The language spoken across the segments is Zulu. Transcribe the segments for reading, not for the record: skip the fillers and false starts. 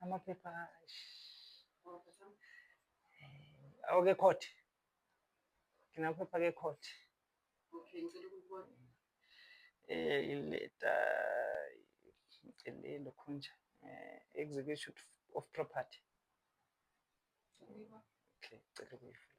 Amaphepha awuke court. Nginaphepha ke court. Okay, ngicela ukubona. Ileta ngicela lokhunja execution of property. Okay, ngicela ukuyifila.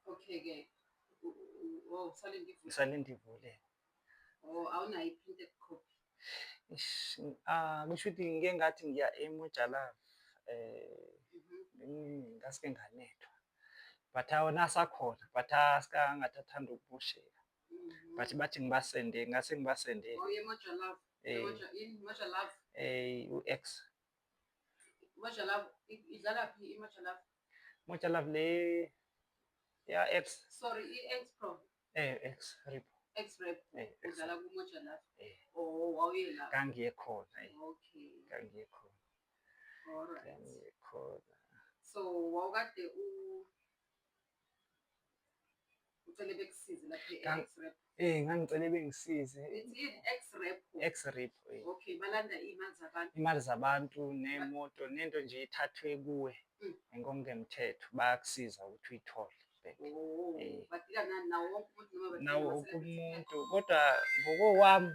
Okay ke. Oh, salindivule. Salindivule. Oh, awunayo i-printed copy. Kusho ukuthi ngike ngathi ngiya eMojalavu ngasike nganethwa. But awona asakhona, but asikangathi athanda ukumosheka. But bathi ngibasende, ngase ngibasendele. Oh, yeMojalavu. Mojalavu. U-X. Mojalavu idlala phi iMojalavu? Mojalavu le ya X. Sorry, i-X Pro. X Rip. X-Rap. Udlala kuMojalavu. Oh, wawuye la. Kangiye khona. Okay. Kangiye khona. All right. Kangiye khona. So, wawukade ucele bekusize lapha e-X-Rap. Ngangicele bengisize. Yini X-Rap? X-Rap. Okay, balanda imali zabantu. Imali zabantu nemoto nento nje ithathwe kuwe ngokungemthetho bayakusiza ukuthi uyithole. Badila nawo wonke umuntu noma nawo wonke umuntu kodwa ngokowami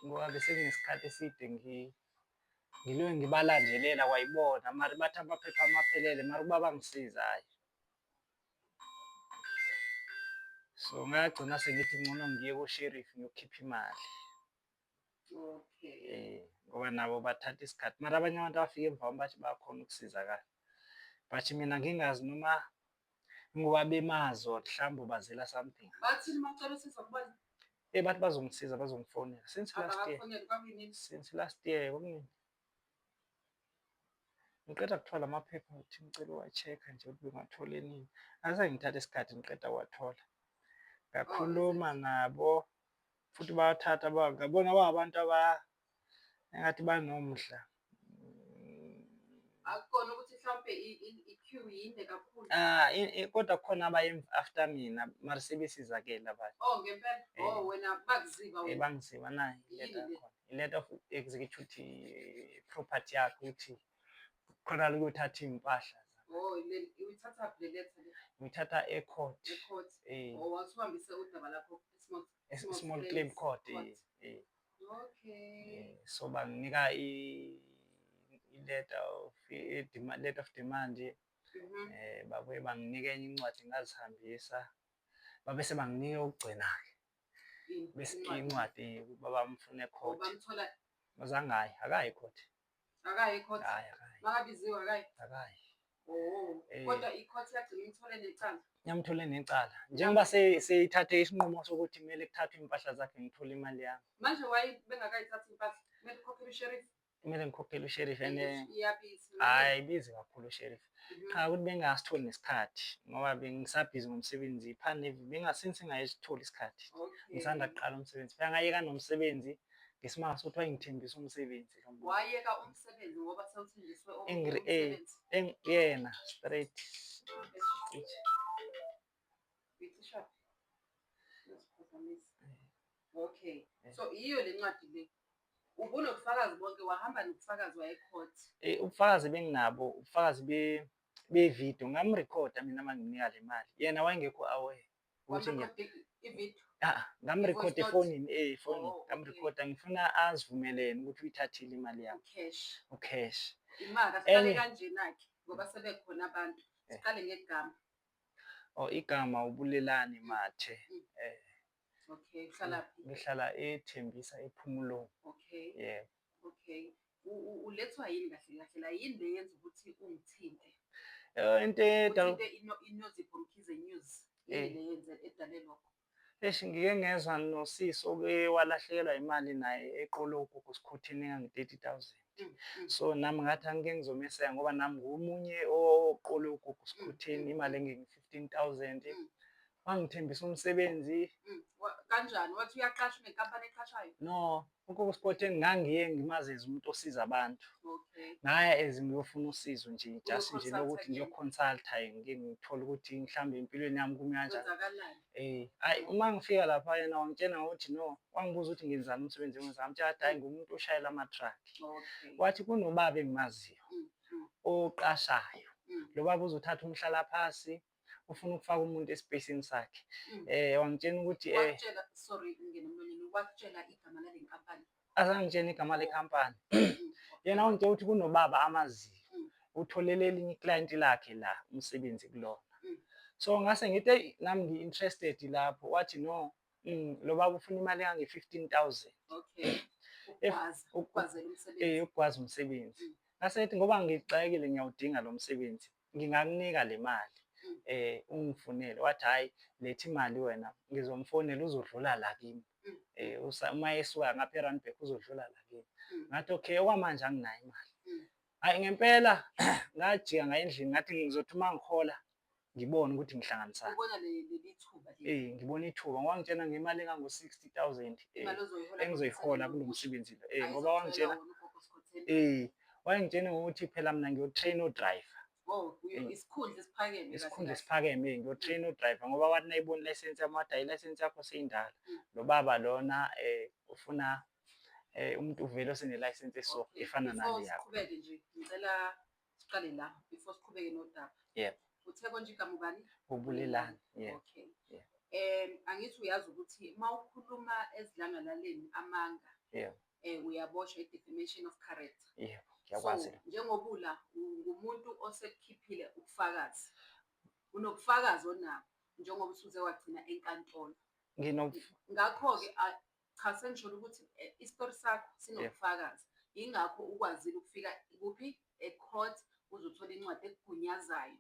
ngoba bese kunesikhathi eside ngiloyo ngibalandelela wayibona mari bathi amaphepha amaphelele mari kuba bangisizayo. So ngagcina sengithi ngcono ngiye ko-sheriff ngiyokhipha imali. Okay. Ngoba nabo bathatha isikhathi mara abanye abantu abafika emva kwami bathi bayakhona ukusizakala. But mina ngingazi noma ngoba bemazi or mhlawumbe bazela something. Bathini macala usiza kubona? Bathi bazongisiza bazongifonela since last year komini. Ngiqeda kuthola amaphepha ukuthi ngicela uwa-check-a nje ukuthi bengathola nini. Azange ngithathe isikhathi ngiqeda wathola. Ngakhuluma nabo futhi bayathatha ngabona abantu engathi banomdla. Akukona ukuthi mhlawumbe i-queue yinde kakhulu. Kodwa kukhona abaye after mina mari sebesizakele abantu. Oh, ngempela. Oh, wena bakuziba wena. Bangiziba nayo ileta khona. Ileta of execute property yakho ukuthi khona ukuthatha impahla. Oh, uyithatha le letter le. Ngithatha e-court. E-court. Oh, wasuhambise udaba lakho small claim court. Okay. So banginika letter of demand. Babuye banginike enye incwadi ngazihambisa. Babe sebanginika ukugcina-ke. Bese incwadi babamfune court. Bamthola mazangayi akayi court. Akayi court. Makabiziwe akayi. Akayi. Oh, kodwa i-court yagcina imthole necala. Yamthole necala. Njengoba seyithathe isinqumo sokuthi kumele kuthathwe impahla zakhe ngithole imali yami. Manje bengakayithathi impahla, kumele ukhokhele u-sheriff. Kumele ngikhokhele u-sheriff iyabiza. Hayi bizi kakhulu u-sheriff. Cha ukuthi bengasitholi nesikhathi ngoba bengisabhizi ngomsebenzi phanevy bengasince ngayisitholi isikhathi. Ngisanda kuqala umsebenzi. Ngayeka nomsebenzi ngesimanga sokuthi wayengithembisa umsebenzi. Wayeka umsebenzi ngoba sewuthenjiswe umsebenzi. Yena straight. Okay. So iyo le ncwadi le. Ubunobufakazi bonke wahamba nobufakazi waye-court. Ubufakazi benginabo, ubufakazi be-video ngamrecorda mina manginika le mali. Yena wayengekho aware ukuthi i-video. Ngamrecorda efonini, efonini. Ngamrecorda ngifuna azivumelene ukuthi uyithathile imali yami. Ucash. Imali asiqale kanjena-ke ngoba sebekhona abantu. Siqale ngegama. Igama uBulelani Mathe. Okay, uhlala phi? Ngihlala eThembisa ePhumulong. Okay. Yeah. Okay. Ulethwa yini kahle kahle la yini le yenza ukuthi ungithinte? Into Inozipho Mkhize News. Yini le yenza edale lokho? Ngike ngezwa noSiso walahlekelwa imali naye eqolo ugogo Sikhuthini engangi-30,000. So nami ngathi angike ngizomeseka ngoba nami ngomunye oqolo ugogo Sikhuthini imali engengi-15,000. wangithembisa umsebenzi. Kanjani? Wathi uyaqasha unenkampani eqashayo? No, ugogo Siphotheni ngangiye ngimazeze umuntu osiza abantu. Okay. Ngaya ngiyofuna usizo nje just nje Uyo-consult lokuthi again. ngiyo-consult-a ngike ngithole ukuthi mhlawumbe empilweni yami kume kanjani. Kwenzakalani? Hhayi uma ngifika lapha yena wangitshena ukuthi no, wangibuza ukuthi ngenzani umsebenzi engiwenzayo. Ngitshela ngathi hhayi ngumuntu oshayela ama-truck. Okay. Wathi kunobaba engimaziyo oqashayo. Lo baba uzothatha umhlalaphansi ufuna ukufaka umuntu esipeyisini sakhe. Wangitshena ukuthi Wakutshela, sorry ngingena emlonyeni, wakutshela igama lale nkampani? azangitshena igama lekhampani. Yena wangitshela ukuthi kunobaba amaziyo. Utholele elinye iklayenti lakhe la umsebenzi kulona. So ngase ngithi nami ngi-interested lapho. Wathi no, lo baba ufuna imali engange-15,000. Okay. Ukwazela umsebenzi. Ukwazi umsebenzi. Ngase ngithi ngoba ngixakekile ngiyawudinga lo msebenzi, ngingakunika le mali. Ungifunele. Wathi hhayi letha imali wena ngizomfonela uzodlula la kimi. Uma esuka ngapha e-Randburg uzodlula la kimi. Ngathi okay, okwamanje anginayo imali. Hhayi ngempela ngajika ngaya endlini ngathi ngizothi uma ngihola ngibone ukuthi ngihlanganisani. Ubona leli thuba. Ngibona ithuba. Wangitshena ngemali engango-60,000 engizoyihola kulo msebenzi lo. Ngoba wangitshena wangitshena ukuthi phela mina ngiyotrain o-driver. Isikhundla esiphakeme ngiyotrain o-driver ngoba wathi nayibona ilayisensi yami wathi hhayi ilayisensi yakho seyindala. Lo baba lona ufuna umuntu uvele osenelayisensi efana nale yakho. Siqhubeke nje, ngicela siqale la before siqhubeke nodaba. Yebo. Uthe konje igama ubani? Ubulelani. Yebo. Okay. Angithi uyazi ukuthi uma ukhuluma ezidlangalaleni amanga, yebo, uyaboshwa i-defamation of character. Yebo, ngiyakwazi. So njengobula ngumuntu osekhiphile ubufakazi. Unobufakazi onabo njengoba usuze wagcina enkantolo. Ngakho-ke cha sengisho ukuthi isitori sakho sinobufakazi. Ingakho ukwazile ukufika kuphi e-court uzothola incwadi ekugunyazayo.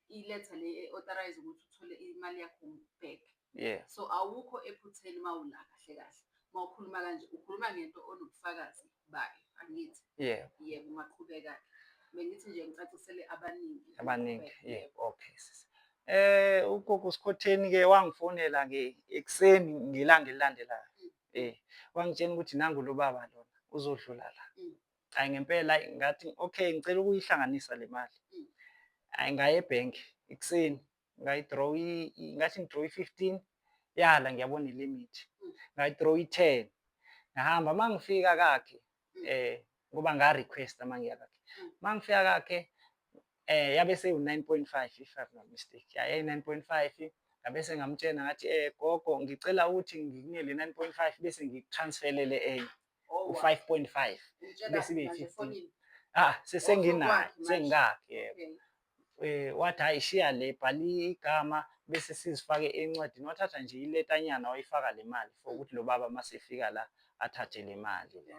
Iletha le authorize ukuthi uthole imali yakho back. So awukho ephutheni mawula kahle kahle. Mawukhuluma kanje ukhuluma ngento onobufakazi bayo. Angithi? Yebo, ungaqhubeka. Bengithi nje ngicacisele abaningi. Yebo, okay. Ugogo Siphotheni-ke wangifonela ekuseni ngelanga elilandelayo. Wangitshena ukuthi nangu lo baba lona uzodlula la. Hhayi ngempela ngathi okay ngicela ukuyihlanganisa le mali. Hhayi ngaye ebhenki ekuseni ngayi-draw ngathi ngi-draw 15 yala ngiyabona ilimit. Ngayi-draw 10 ngahamba mangifika kakhe ngoba nga-request mangiya kakhe. Mangifika kakhe yabe seyu-9.5 if I'm not mistaken. Yayi 9.5 ngabe sengamtshena ngathi gogo ngicela ukuthi ngikunike le 9.5 bese ngikutransferele enye u-5.5 bese ibe 15. Sesenginayo sengikakhe. Yebo. Wathi hhayi shiya le bhala igama bese sizifake encwadini. Wathatha nje iletanyana wayifaka le mali for ukuthi lo baba masefika la athathe le mali le.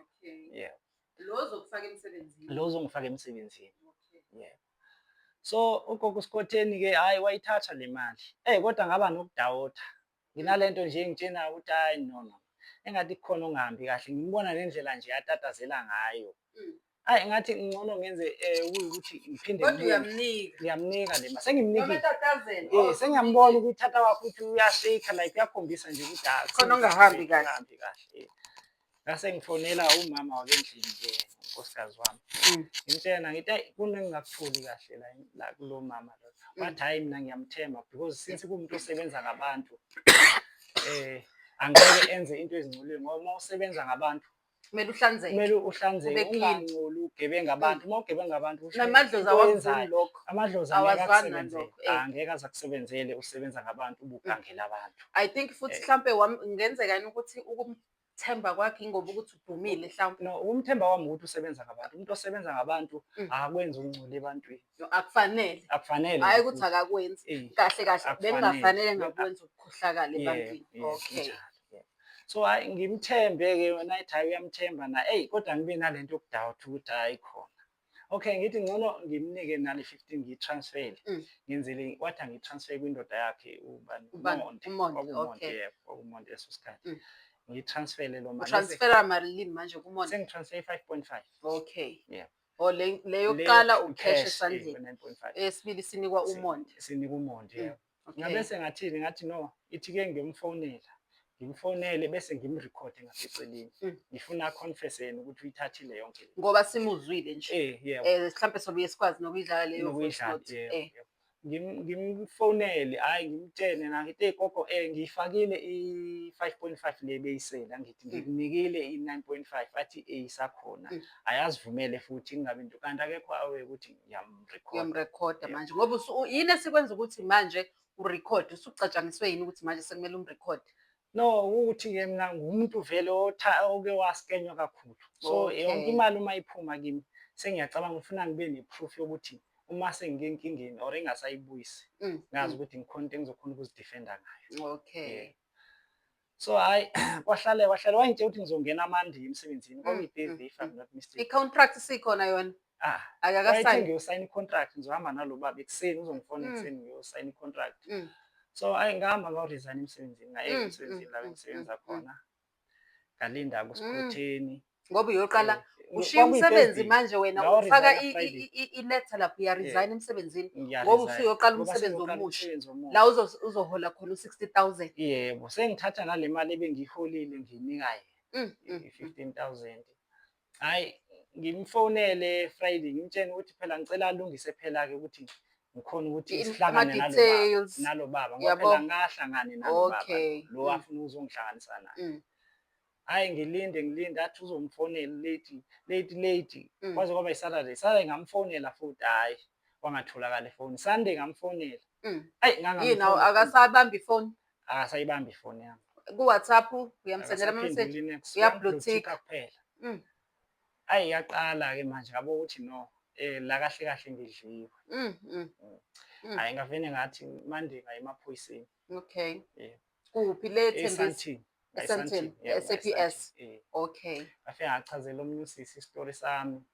Yebo. Lo ozokufaka emsebenzini. Lo ozongifaka emsebenzini. Yebo. So ugogo Siphotheni-ke hhayi wayithatha le mali. Kodwa ngaba nokudawota. Nginalento nje engitshenayo ukuthi hhayi no. Engathi kukhona ongahambi kahle. Ngibona nendlela nje atatazela ngayo. Hhayi ngathi ngcono ngenze ukuthi ngiphinde ngiyamnika le mali. Sengimnikile. Sengiyambona ukuthi tata wakho uthi uyashake like uyakhombisa nje ukuthi khona ongahambi kahle. Ngase ngifonela umama wakendlini unkosikazi wami. Ngimtshena ngithi hayi kunengingakutholi kahle la kulo mama lo. Wathi hhayi mina ngiyamthemba because since kuwumuntu osebenza ngabantu angeke enze into ezingcolile ngoba uma usebenza ngabantu kumele uhlanzeke ungangcoli ugebenga abantu. Uma ugebenga abantu namadlozi awakwenzayo lokho. Amadlozi angeke aze akusebenzele usebenza ngabantu ubugangela abantu. I think futhi mhlampe ngenzeka ukuthi ukumthemba kwakhe ingoba ukuthi udumile mhlawumbe. No, umthemba wami ukuthi usebenza ngabantu. Umuntu osebenza ngabantu akakwenzi ukungcola ebantwini. Akufanele. Hayi ukuthi akakwenzi. Kahle kahle bengafanele ngakwenza ukukhohlakala ebantwini. Okay. So hayi ngimthembe-ke wena ethi hayi uyamthemba na kodwa ngibe nalento yokudawutha ukuthi hayi khona. Okay ngithi ngcono ngimnike nale 15 ngiyi-transfere. Ngenzele wathi angiyi-transfer kwindoda yakhe uMonde. Umonde leso sikhathi. Ngiyi-transfere lo mali. Transfera malini manje kuMonde? Sengi-transfer 5.5. Okay. Yeah. Leyo kuqala ucash esandleni. 9.5. Esibili sinikwa uMonde. Sinika uMonde. ngabe sengathini ngathi no ithi-ke ngimfonele bese ngimrekhode ngaseceleni ngifuna confess yena ukuthi uyithathile yonke le ngoba simuzwile nje yebo mhlampe sobuye sikwazi nokuyidlala leyo voice note yebo ngimfonele hhayi ngimtshene nangithi gogo ngiyifakile i-5.5 le beyisela ngithi ngikunikile i-9.5 athi isakhona ayazivumele futhi kungabi into kanti akekho awe ukuthi ngiyamrekhoda manje ngoba yini esikwenza ukuthi manje urekhode usucatshangiswe yini ukuthi manje sekumele umrekhode? No, ukuthi-ke mina ngumuntu vele oke waskenywa kakhulu. So yonke imali uma iphuma kimi sengiyacabanga ngifuna ngibe ne-proof yokuthi uma senginkingeni or engasayibuyisi ngazi ukuthi ngizokhona ukuzidefenda ngayo. Okay. So hayi kwahlale wangitshela ukuthi ngizongena amande emsebenzini kwakuyi-Thursday if I'm not mistaken. I-contract sikhona yona? Akakasayini. Ngiyosayina i-contract ngizohamba nalo baba ekuseni uzongifona ekuseni ngiyosayina i-contract. So ngihamba ngayo-resign emsebenzini ngayeka emsebenzini la engisebenza khona ngalinda kusikhotheni ngoba uyoqala ushiya umsebenzi manje wena ufaka iletha lapho uya-resign emsebenzini ngoba usuyoqala umsebenzi omusha la uzohola khona u-60,000. Yebo sengithatha nale mali ebengiyiholile ngiyinika yena i-15,000. Hhayi ngimfonele Friday ngimtshene ukuthi phela ngicela alungise phela-ke ukuthi ngikhona ukuthi sihlangane nalo baba ngoba phela ngahlangane nalo baba lo afuna ukuzongihlanganisa naye. Hhayi ngilinde athi uzomfonela late kwaze kwaba yi-Saturday ngamfonela futhi hhayi wangatholakala ifoni. Sunday ngamfonela yini akasabambi ifoni? Akasayibambi ifoni yami. Ku-WhatsApp uyamsendela ama-message uyabhlothika kuphela. Hhayi yaqala-ke manje ngabo ukuthi no la kahle kahle ngidliwe. Hhayi ngavele ngathi manje ngaye emaphoyiseni. Okay. Kuphi le Thembisa? eSandton, SAPS. Okay. Ngafike ngachazela omunye usisi isitori sami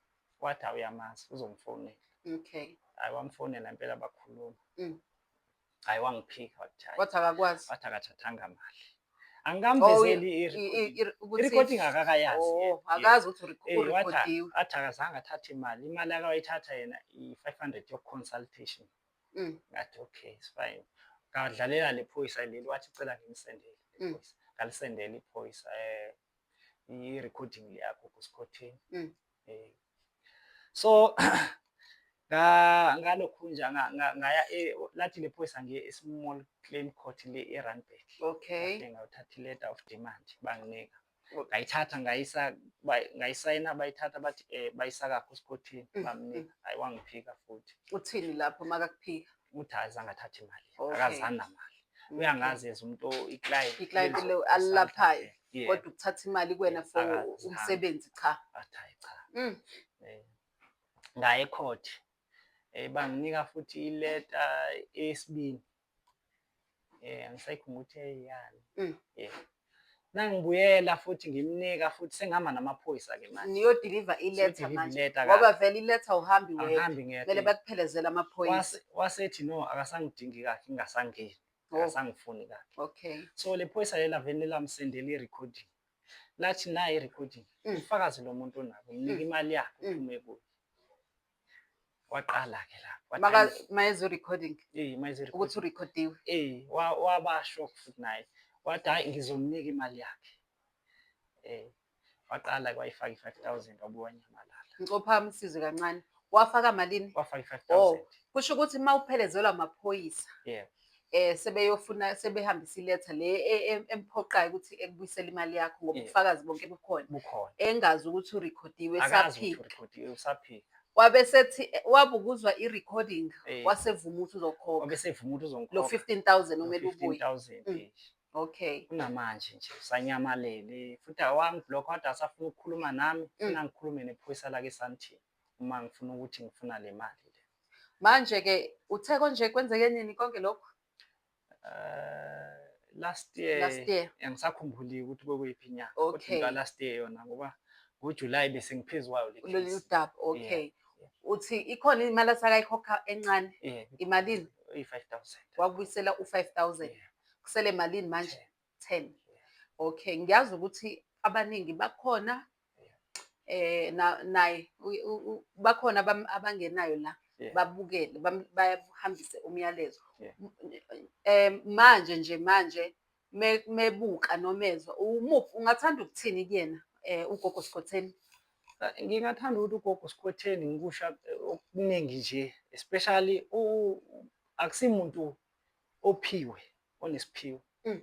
wathi awuyamazi uzomfonela. Okay. Hayi wamfonela impela bakhuluma. Hayi wangiphika wathi akakwazi. Wathi akathathanga mali. Angikamvezeli i-recording akakayazi. Akazi ukuthi urekhodiwe. Athi akazange athathe imali. Imali akayithatha yena i-500 yoku-consultation. Ngathi okay it's fine. Ngadlalela le phoyisa leli wathi cela ngimsendele le phoyisa. Ngalisendela iphoyisa i-recording yakho kusikhotheni. So ngalokhu nje ngaya lathi le phoyisa ngiye e-small claim court le eRandburg. Okay. Ngawuthatha i-letter of demand banginika. Ngayithatha ngayisayina bayithatha bathi bayisaka kusikhotheni bamnika. Hayi wangiphika futhi. Uthini lapho makakuphika? Uthi azange athathe imali. Akazange namali. Uyangazi as umuntu i-client lo alaphayo kodwa ukuthatha imali kuwena for umsebenzi cha. Hayi cha. Ngaye ecourt banginika futhi ileta esibini. Angisayikho ukuthi eyani. Nangibuyela futhi ngimnika futhi sengihamba namaphoyisa ke manje. Niyo-deliver iletha manje ngoba vele iletha uhambi wedwa vele bakuphelezela amaphoyisa. Wasethi no akasangidingi kahle ngingasangeni. Akasangifuni kahle. Okay. So le phoyisa lela vele lamsendela i-recording. Lathi nayi i-recording. Ufakazi lo muntu onabo mnika imali yakhe uphume kuyo. Waqala-ke lapho. Mayezwe recording. Mayezwe ukuthi urekhodiwe. Wabasho futhi naye. Wathi hayi ngizomnika imali yakhe. Waqala kwayifaka i-5,000 wabuya nyamalala. Ngicopha umsizi kancane. Wafaka malini? Wafaka i-5,000. Kusho ukuthi mawuphelezelwa amaphoyisa. Sebeyofuna sebehambisa iletha le emphoqayo ukuthi ekubuyisela imali yakho ngoba ubufakazi bonke bukhona. Engazi ukuthi urekhodiwe usaphika. Wabesethi wabukuzwa i-recording wasevuma ukuthi uzokhokha. Wabesevuma ukuthi uzongikhokha. Lo 15,000 umele ubuye. 15,000. Okay. Kunamanje nje usanyamalele futhi awangiblock kodwa asafuna ukukhuluma nami funa ngikhulume nephoyisa la eSandton uma ngifuna ukuthi ngifuna le mali le. Manje ke uthe konje kwenzeke nini konke lokho? Last year angisakhumbuli ukuthi bekuyiphi inyanga kodwa last year yona ngoba ngoJuly bese ngiphezwayo le case. Lolu daba okay. Uthi ikhona imali asakayikhokha encane imalini? i-5,000. Wakubuyisela u5,000. Kusele malini manje? 10. Okay, ngiyazi ukuthi abaningi bakhona naye bakhona abangenayo la babukele bahambise umyalezo. manje mebuka nomezwa umuphi ungathanda ukuthini kuyena ugogo Sikhotheni? Ngingathanda ukuthi ugogo Sikhotheni ngikusho okuningi nje, especially akusimuntu ophiwe, onesiphiwo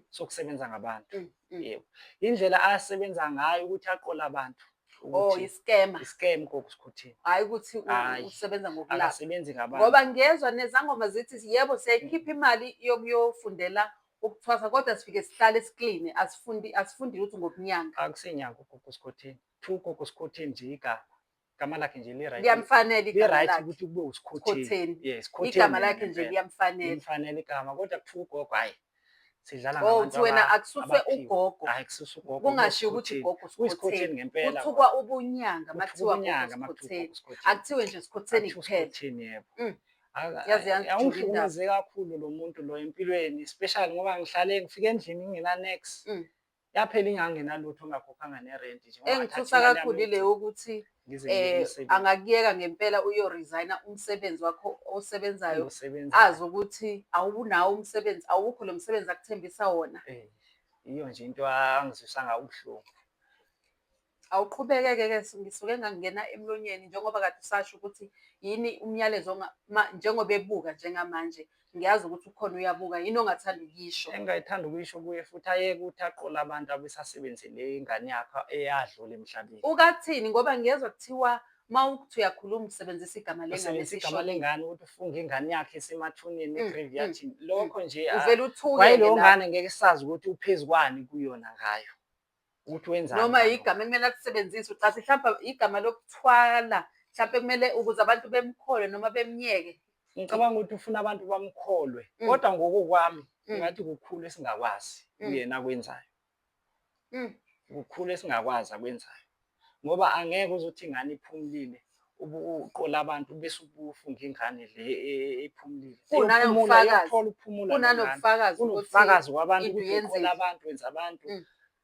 sokusebenza ngabantu. Yebo, indlela asebenza ngayo ukuthi aqole abantu ukuthi iskema ugogo Sikhotheni. Hhayi ukuthi usebenza ngokulapha. Akasebenzi ngabantu. Ngoba ngezwa nezangoma zithi yebo siyayikhipha imali yokuyofundela ukuthwasa kodwa sifike sihlale esiklini asifundi lutho ngokunyanga. Akusinyanga ugogo Sikhotheni. Ugogo Sikhotheni nje igama lakhe nje li-right. Liyamfanele igama lakhe. Ukuthi kube uSikhotheni. Yes, igama lakhe nje liyamfanele. Limfanele igama kodwa kuthiwa ugogo hhayi. Sidlala ngabantu wena akususwe ugogo. Hayi kususwe ugogo. Kungashiwo ukuthi ugogo Sikhotheni ngempela. Kuthukwa ubunyanga mathiwa Sikhotheni. Akuthiwe nje Sikhotheni kuphela. Awungihlukumeze kakhulu lo muntu lo empilweni, especially ngoba ngifike endlini ngingena-nex. Yaphela ingangenalutho ongakhokhanga nerent nje. Engithusa kakhulu ile ukuthi angakuyeka ngempela uyo-resign-a umsebenzi wakho osebenzayo azi ukuthi awunawo umsebenzi, awukho lo msebenzi akuthembisa wona. Iyo nje into angizwisa ngayo ubuhlungu. Awuqhubeke-ke ngisuke ngangena emlonyeni njengoba kade usasho ukuthi yini umyalezo njengoba ebuka njengamanje ngiyazi ukuthi ukhona uyabuka yini ongathanda ukuyisho. Engingayithanda ukuyisho kuye futhi ayeke ukuthi aqole abantu abesasebenzele ingane yakhe eyadlula emhlabeni. Ukathini ngoba ngiyezwa kuthiwa mawukuthi uyakhuluma usebenzisa igama lengane. Usebenzisa igama lengane ukuthi ufunge ingane yakhe esemathuneni e-graveyard. Lokho nje uvela uthuke kwayilo ngane ngeke sazi ukuthi uphezukwani kuyona ngayo. Ukuthi wenzani. Noma igama ekumele akusebenzise ucathi mhlawumbe igama lokuthwala mhlawumbe kumele ukuze abantu bemkholwe noma bemnyeke. Ngicabanga ukuthi ufuna abantu bamkholwe kodwa ngokukwami ngathi kukhulu esingakwazi kuyena akwenzayo. Kukhulu esingakwazi akwenzayo. Ngoba angeke uzothi ingane iphumulile uqola abantu bese ubufunga ingane le ephumulile. Kunobufakazi kwabantu ukuthi uqola abantu wenza abantu.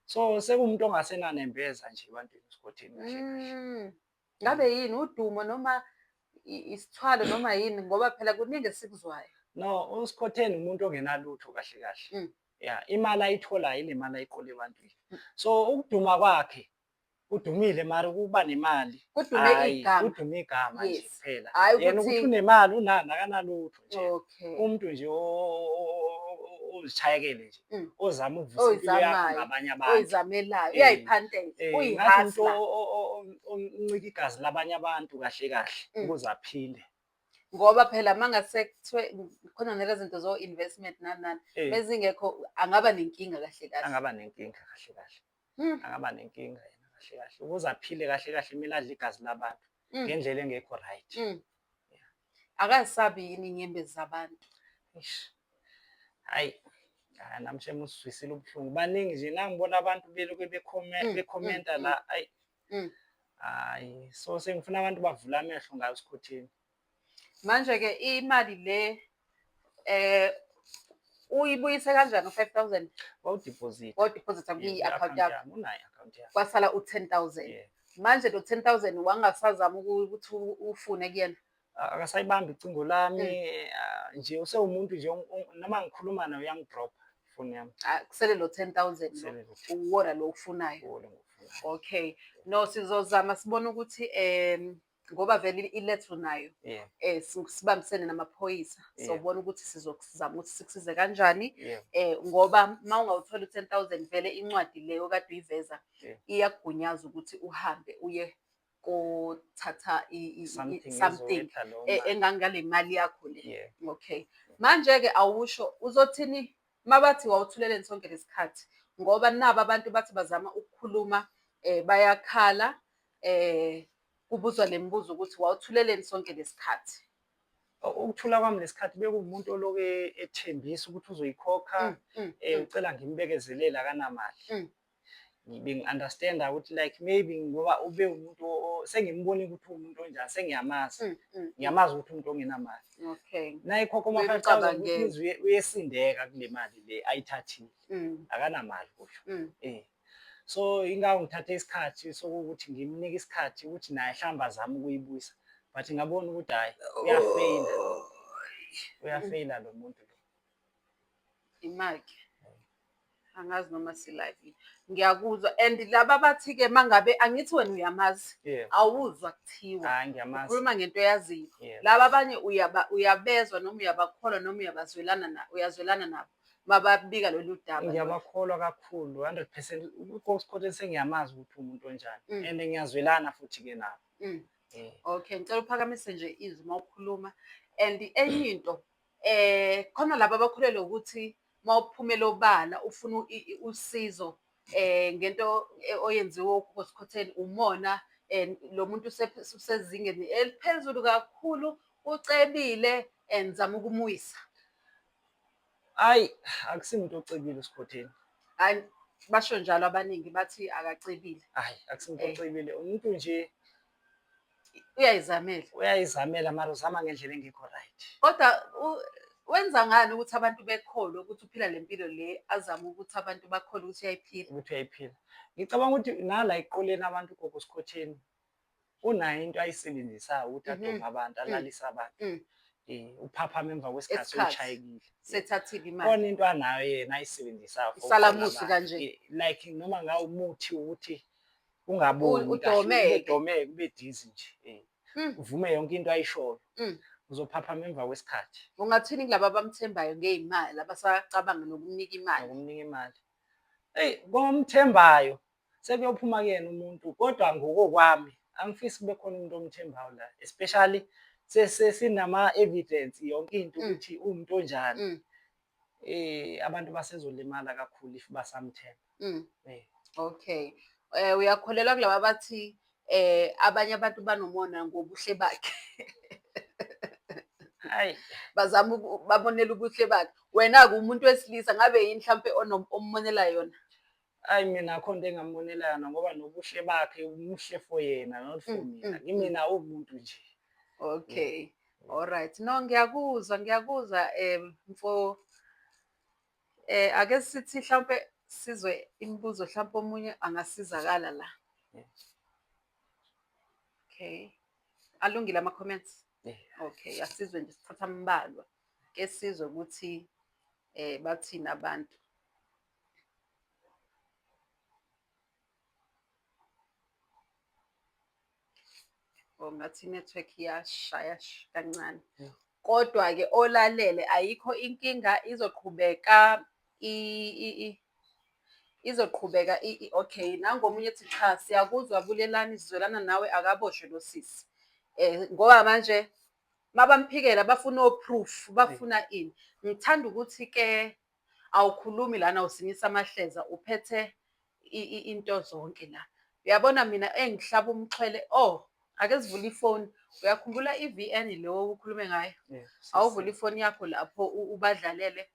So sekumuntu ongasenanembeza nje ebantwini Sikhotheni kahle kahle. Ngabe yini udumo noma isithwalo noma yini ngoba phela kuningi esikuzwayo. No, uSikhotheni umuntu ongenalutho kahle kahle. Yeah, imali ayitholayo ile mali ayiqole ebantwini. So ukuduma kwakhe udumile mara ukuba nemali. Kudume igama nje kuphela. Yena ukuthi unemali akanalutho nje. Umuntu nje uzishayekele nje. Ozama ukuvisa impilo yakhe ngabanye abantu. Oyizamelayo, uyayiphandela, uyihasla. Uncika igazi labanye abantu kahle kahle ukuze aphile. Ngoba phela mangase kuthiwe khona nale zinto zo-investment nani bezingekho angaba nenkinga kahle kahle. Angaba nenkinga kahle kahle. Angaba nenkinga yena kahle kahle. Ukuze aphile kahle kahle kumele adle igazi labantu ngendlela engekho right. Akasabi yini inyembezi zabantu. Hayi, namshe musizwisile ubuhlungu. Baningi nje nangibona abantu belokhu bekhomenta la. Hayi, so sengifuna abantu bavula amehlo ngayo Sikhotheni. Manje-ke imali le uyibuyise kanjani u-5,000? Wawudiphozitha kwi-akhawunti yakho. Unayo i-akhawunti yakho. Kwasala u-10,000. Manje lo 10,000 wangasazama ukuthi ufune kuyena. Akasayibambi icingo lami nje usewumuntu nje noma ngikhuluma naye uyangidropa ifoni yami. Kusele lo 10,000 uwona lo ufunayo. Okay. No, sizozama sibone ukuthi ngoba vele ilethu nayo sibambisene namaphoyisa sobona ukuthi sizokuzama ukuthi sikusize kanjani ngoba mawungawuthola u10,000 vele incwadi leyo kade uyiveza iyakugunyaza ukuthi uhambe uye kothatha something engangale mali yakho le. Okay. Manje-ke awusho uzothini mabathi wawuthuleleni sonke lesikhathi ngoba nabo abantu bathi bazama ukukhuluma bayakhala kubuzwa le mibuzo ukuthi wawuthuleleni sonke lesikhathi. Ukuthula kwami lesikhathi bekuwumuntu oloku ethembisa ukuthi uzoyikhokha ucela ngimbekezelele akanamali. Ngi-understand-a ukuthi like maybe ngoba ube umuntu sengimbona ukuthi umuntu onjani sengiyamazi. Ngiyamazi ukuthi umuntu ongenamali. Okay. Nayikhokha ama-5,000 ukuthi uyesindeka kule mali le ayithathile. Akanamali kusho. So ingako ngithathe isikhathi sokuthi ngimnike isikhathi ukuthi naye mhlamba azame ukuyibuyisa but ngabona ukuthi hayi uyafeyila lo muntu lo. Imaki. Angazi noma si-live. Ngiyakuzwa and laba bathi-ke mangabe angithi wena uyamazi. Awuzwa kuthiwa. Ngiyamazi. Ukhuluma ngento oyaziyo. Yebo. Laba abanye uyabezwa noma uyabakholwa noma uyazwelana nabo. Mababika lolu daba. Ngiyabakholwa kakhulu 100%. uKosikhotheni sengiyamazi ukuthi umuntu onjani and ngiyazwelana futhi-ke nabo. Okay, ngicela uphakamise nje izwi mawukhuluma. And enye into khona laba abakholelwa ukuthi mawuphumela obala ufuna usizo ngento oyenziwe uKosikhotheni umona lo muntu usezingeni eliphezulu kakhulu ucebile and zama ukumuyisa. Hayi, akusimuntu ocebile uSikhotheni. Hayi basho njalo abaningi bathi akacebile. Hayi, akusimuntu ocebile. Umuntu nje uyayizamela mara uzama ngendlela engekho right. Kodwa wenza ngani ukuthi abantu bekholwe ukuthi uphila le mpilo le azama ukuthi abantu bakholwe ukuthi uyayiphila? Ngicabanga ukuthi nala eqoleni abantu uKosikhotheni unayo into ayisebenzisayo ukuthi adome abantu, alalise abantu. Uphaphama emva kwesikhathi uchayekile. Sethathile imali. Khona into anayo yena ayisebenzisayo. Isalamusi kanje. Like noma ngawumuthi ukuthi ungaboni kahle, udome kube dizi nje. Uvume yonke into ayishoyo. Uzophaphama emva kwesikhathi. Ungathini kulabo abamthembayo ngezimali abasacabanga nokumnika imali? Ngomthembayo sekuyophuma kuyena umuntu kodwa ngokokwami angifisi kube khona umuntu omthembayo la, especially sesinama evidence yonke into ukuthi umuntu onjani. Abantu basezolimala kakhulu if basamthemba. Okay. Uyakholelwa kulabo bathi abanye abantu banomona ngobuhle bakhe. Hayi, bazama babonela ubuhle bakhe. Wena ke umuntu wesilisa ngabe yini mhlambe ommonela yona? Hayi mina akho into engamonela yona ngoba nobuhle bakhe umuhle for yena not for mina. Mina umuntu nje. Okay. All right. No, ngiyakuzwa mfo ake sithi mhlambe sizwe imibuzo mhlambe omunye angasizakala la. Okay. Alungile ama comments? Okay, asizwe nje sithatha ambalwa. Ke sizwe ukuthi bathina abantu. Ngathi network iyashaya kancane. Kodwa ke olalele ayikho inkinga izoqhubeka okay nangomunye ethi cha siyakuzwa Bulelani sizwelana nawe akaboshwe lo sisi. Ngoba manje mabamphikela bafuna o-proof bafuna ini. Ngithanda ukuthi ke awukhulumi lana usinyisa amahleza uphethe into zonke la. Uyabona mina engihlaba umxhwele ake sivule ifoni. Uyakhumbula iVN lo ukhulume ngayo? Awuvula ifoni yakho lapho ubadlalele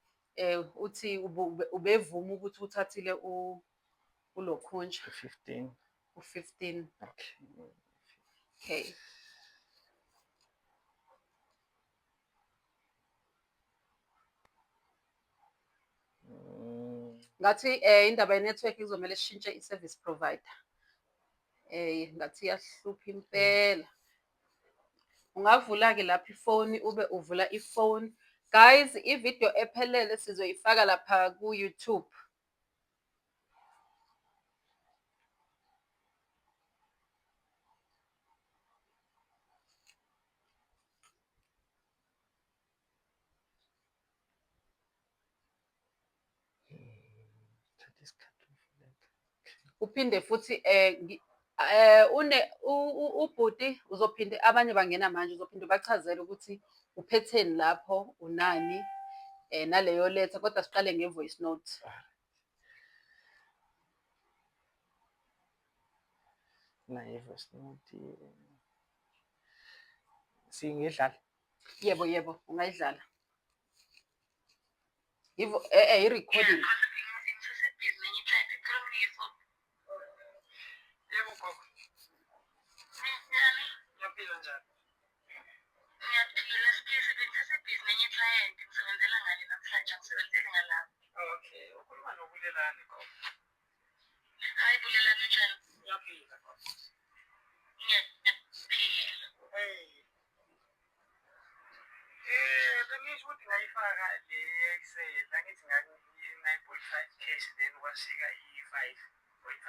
uthi ubevuma ukuthi uthathile ulokhunja 15. Okay. Ngathi indaba ye-network izomela sishintshe i-service provider. Ngathi yahlupha impela. Ungavula ke lapha ifoni ube uvula ifoni. Guys, i-video ephelele sizoyifaka lapha ku-YouTube. Uphinde futhi ubhuti uzophinde abanye bangena manje uzophinde bachazele ukuthi uphetheni lapho unani naleyo letha kodwa siqale nge-voice note. Na-voice note singedlala. Yebo ungayidlala. I-recording. Yebo gogo. Ngiyaphila njani? Ngiyaphila sibhizi bengisebhizi nenye client ngisebenzela ngale namhlanje ngisebenzele ngalapha. Okay, ukhuluma noBulelani gogo. Hayi Bulelani njani? Ngiyaphila gogo. Ngiyaphila. Bengisho ukuthi ngayifaka ngayifaka le Excel angithi ngathi i-9.5 cash then kwashika i-5.5.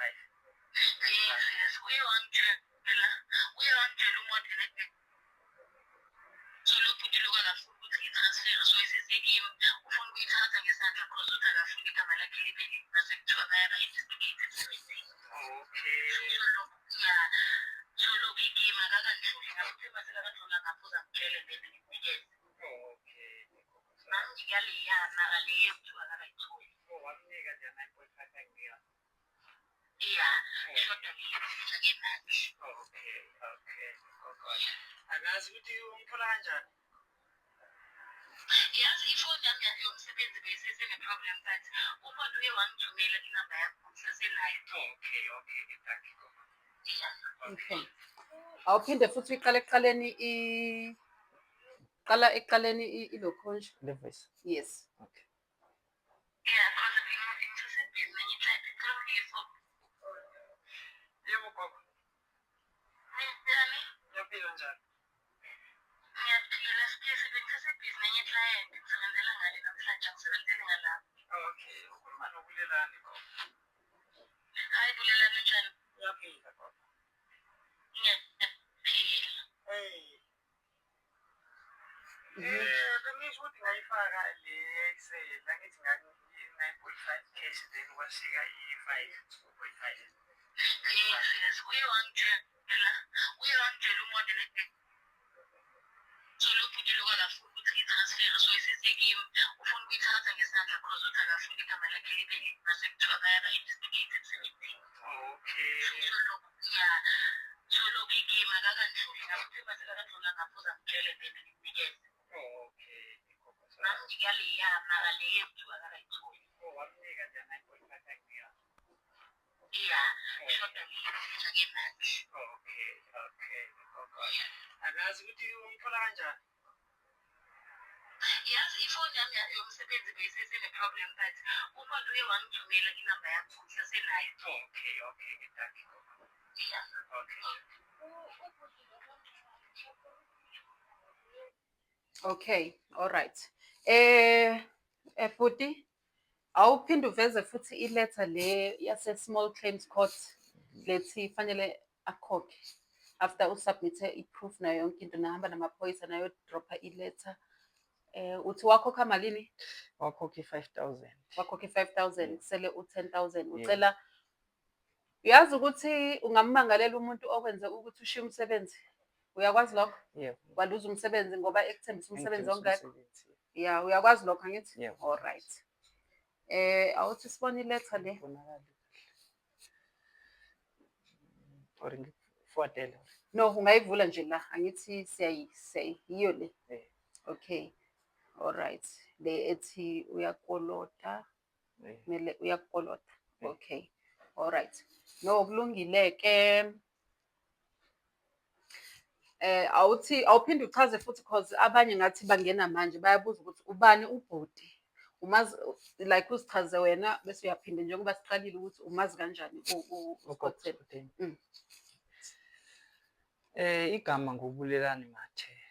Yes, uyawangitshela umodeli so lokhu nje lokho akafuni ukuthi i-transfer so isesekimi ufuna ukuyithatha ngesandla cause uthi akafuni igama lakhe libe mase kuthiwa bayaba-investigated everything. Okay. So lokhu igima akakandluli ngakuthi masekakadlula ngapho uzangitshele then ngimnikeze. Okay. Manje kuyaleyana kaleyo kuthiwa akakayitholi. Wamnika nje 9.5 anginika. Yeah, ishoda leyo ke manje. Okay. Angazi ukuthi ungithola kanjani? Yazi ifoni yami yomsebenzi beyisesene-problem but umuntu uye wangithumela inamba yakho ngisasenayo. Okay, thank you. Okay. Awuphinde futhi iqala eqaleni ilokhunja. The voice. Yes. Okay. Yeah, cause ngisasebhizi nengiyitype ngiyifo. Yebo gogo. Njani? Uyaphila njani? Ngiyaphila sibhizi bengisasebhizi nenye-client ngisebenzela ngale namhlanje angisebenzeli ngalapho. Okay, ukhuluma noBulelani gogo. Hayi Bulelani njani? Uyaphila gogo. Ngiyaphila. Bengisho ukuthi ngayifaka le Excel angithi ngathi i-9.5 cash then kwashika i-5.5. Yes, uyawangitshela umodeli so lokhu nje lokho akafuni ukuthi i-transfer so isesekimi ufuna ukuyithatha ngesandla cause uthi akafuni igama lakhe libe mase kuthiwa bayaba-investigated everything. Okay. So lokhu igima akakandluli ngakuthi masekakadlula ngapho uzangitshele then ngimnikeze. Okay. Manje kuyaleyana kaleyo kuthiwa akakayitholi. Wamnika nje 9.5 anginika. Yeah, ishoda leyo ke manje. Okay. Angazi ukuthi ungithola kanjani? Yazi ifoni yami yomsebenzi beyisesene-problem but umuntu uye wangithumela inamba yakho ngisasenayo. Okay, thank you. Yeah. Okay, all right. Futhi awuphinde uveze futhi iletha le yase-Small Claims Court lethi fanele akhokhe after usubmithe i-proof nayo yonke into nahamba namaphoyisa nayo dropha iletha. Uthi wakhokha malini? Wakhokha i-5,000. Wakhokha i-5,000 kusele u-10,000 ucela. Uyazi ukuthi ungammangalela umuntu okwenze ukuthi ushiye umsebenzi? Uyakwazi lokho? Yebo. Waluza umsebenzi ngoba ekuthembisa umsebenzi ongekho? Umsebenzi. Yeah, uyakwazi lokho angithi? Yebo. All right. Awuthi sibone iletha le. Or ngifuatele. No, ungayivula nje la angithi siyayiyo le. Okay. All right. Le ethi uyakolota. Mele uyakolota. Okay. All right. No kulungile ke. Awuphinde uchaze futhi cause abanye ngathi bangena manje bayabuza ukuthi ubani ubhodi. Umazi like usichaze wena bese uyaphinde njengoba siqalile ukuthi umazi kanjani uScottsdale. Igama ngoBulelani Mathe.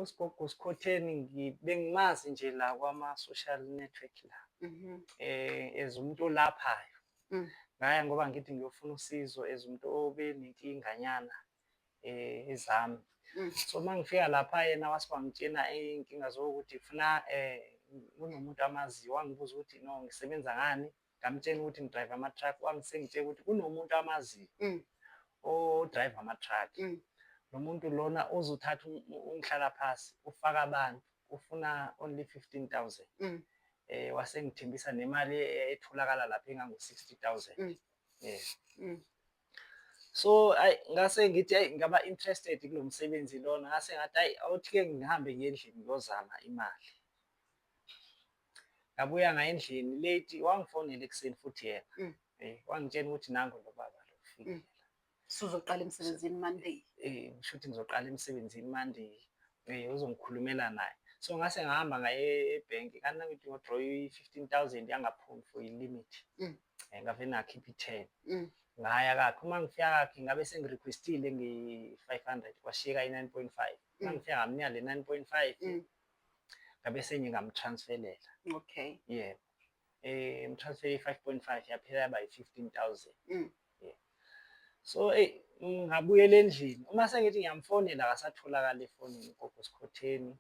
uSgogo Skhotheni bengimazi nje la kwama-social network la. As umuntu olaphayo. Ngaya ngoba ngithi ngiyofuna usizo as umuntu obenenkinga ezami. So mangifika lapha yena wangitshena inkinga zokuthi funa kunomuntu amaziyo wangibuza ukuthi no ngisebenza ngani ngamtshela ukuthi ngidrive ama-truck wangisengitshela ukuthi kunomuntu amaziyo o-drive ama-truck. Lo muntu lona uzothatha ungihlala phasi ufaka abantu ufuna only 15,000. Wasengithembisa nemali etholakala lapha engango-60,000. So ngase ngithi ngaba interested kulo msebenzi lona ngase ngathi awuthi-ke ngihambe ngendlini ngiyozama imali. Ngabuya endlini late wangifonela ekuseni futhi yena. Wangitshela ukuthi nangu lo baba lo ufikile. Uzoqala emsebenzini Monday. Ngisho ukuthi ngizoqala emsebenzini Monday. Uzongikhulumela naye. So ngase ngahamba ngaye ebhenki kanti ngithi ngidraw i-15,000 yangaphumi for i-limit. Ngavele ngakhipha i-10. Ngaya kakhe uma ngifika kakhe ngabe sengirequestile nge-500 kwashiyeka i-9.5. Uma ngifika ngamnika le 9.5 ngabe sengingamtransferela. Okay. Yebo. Ngitransfer 5.5 yaphela yaba yi-15,000. Yeah. So ngabuyela endlini uma sengithi ngiyamfonela akasatholakala efonini ugogo Sikhotheni.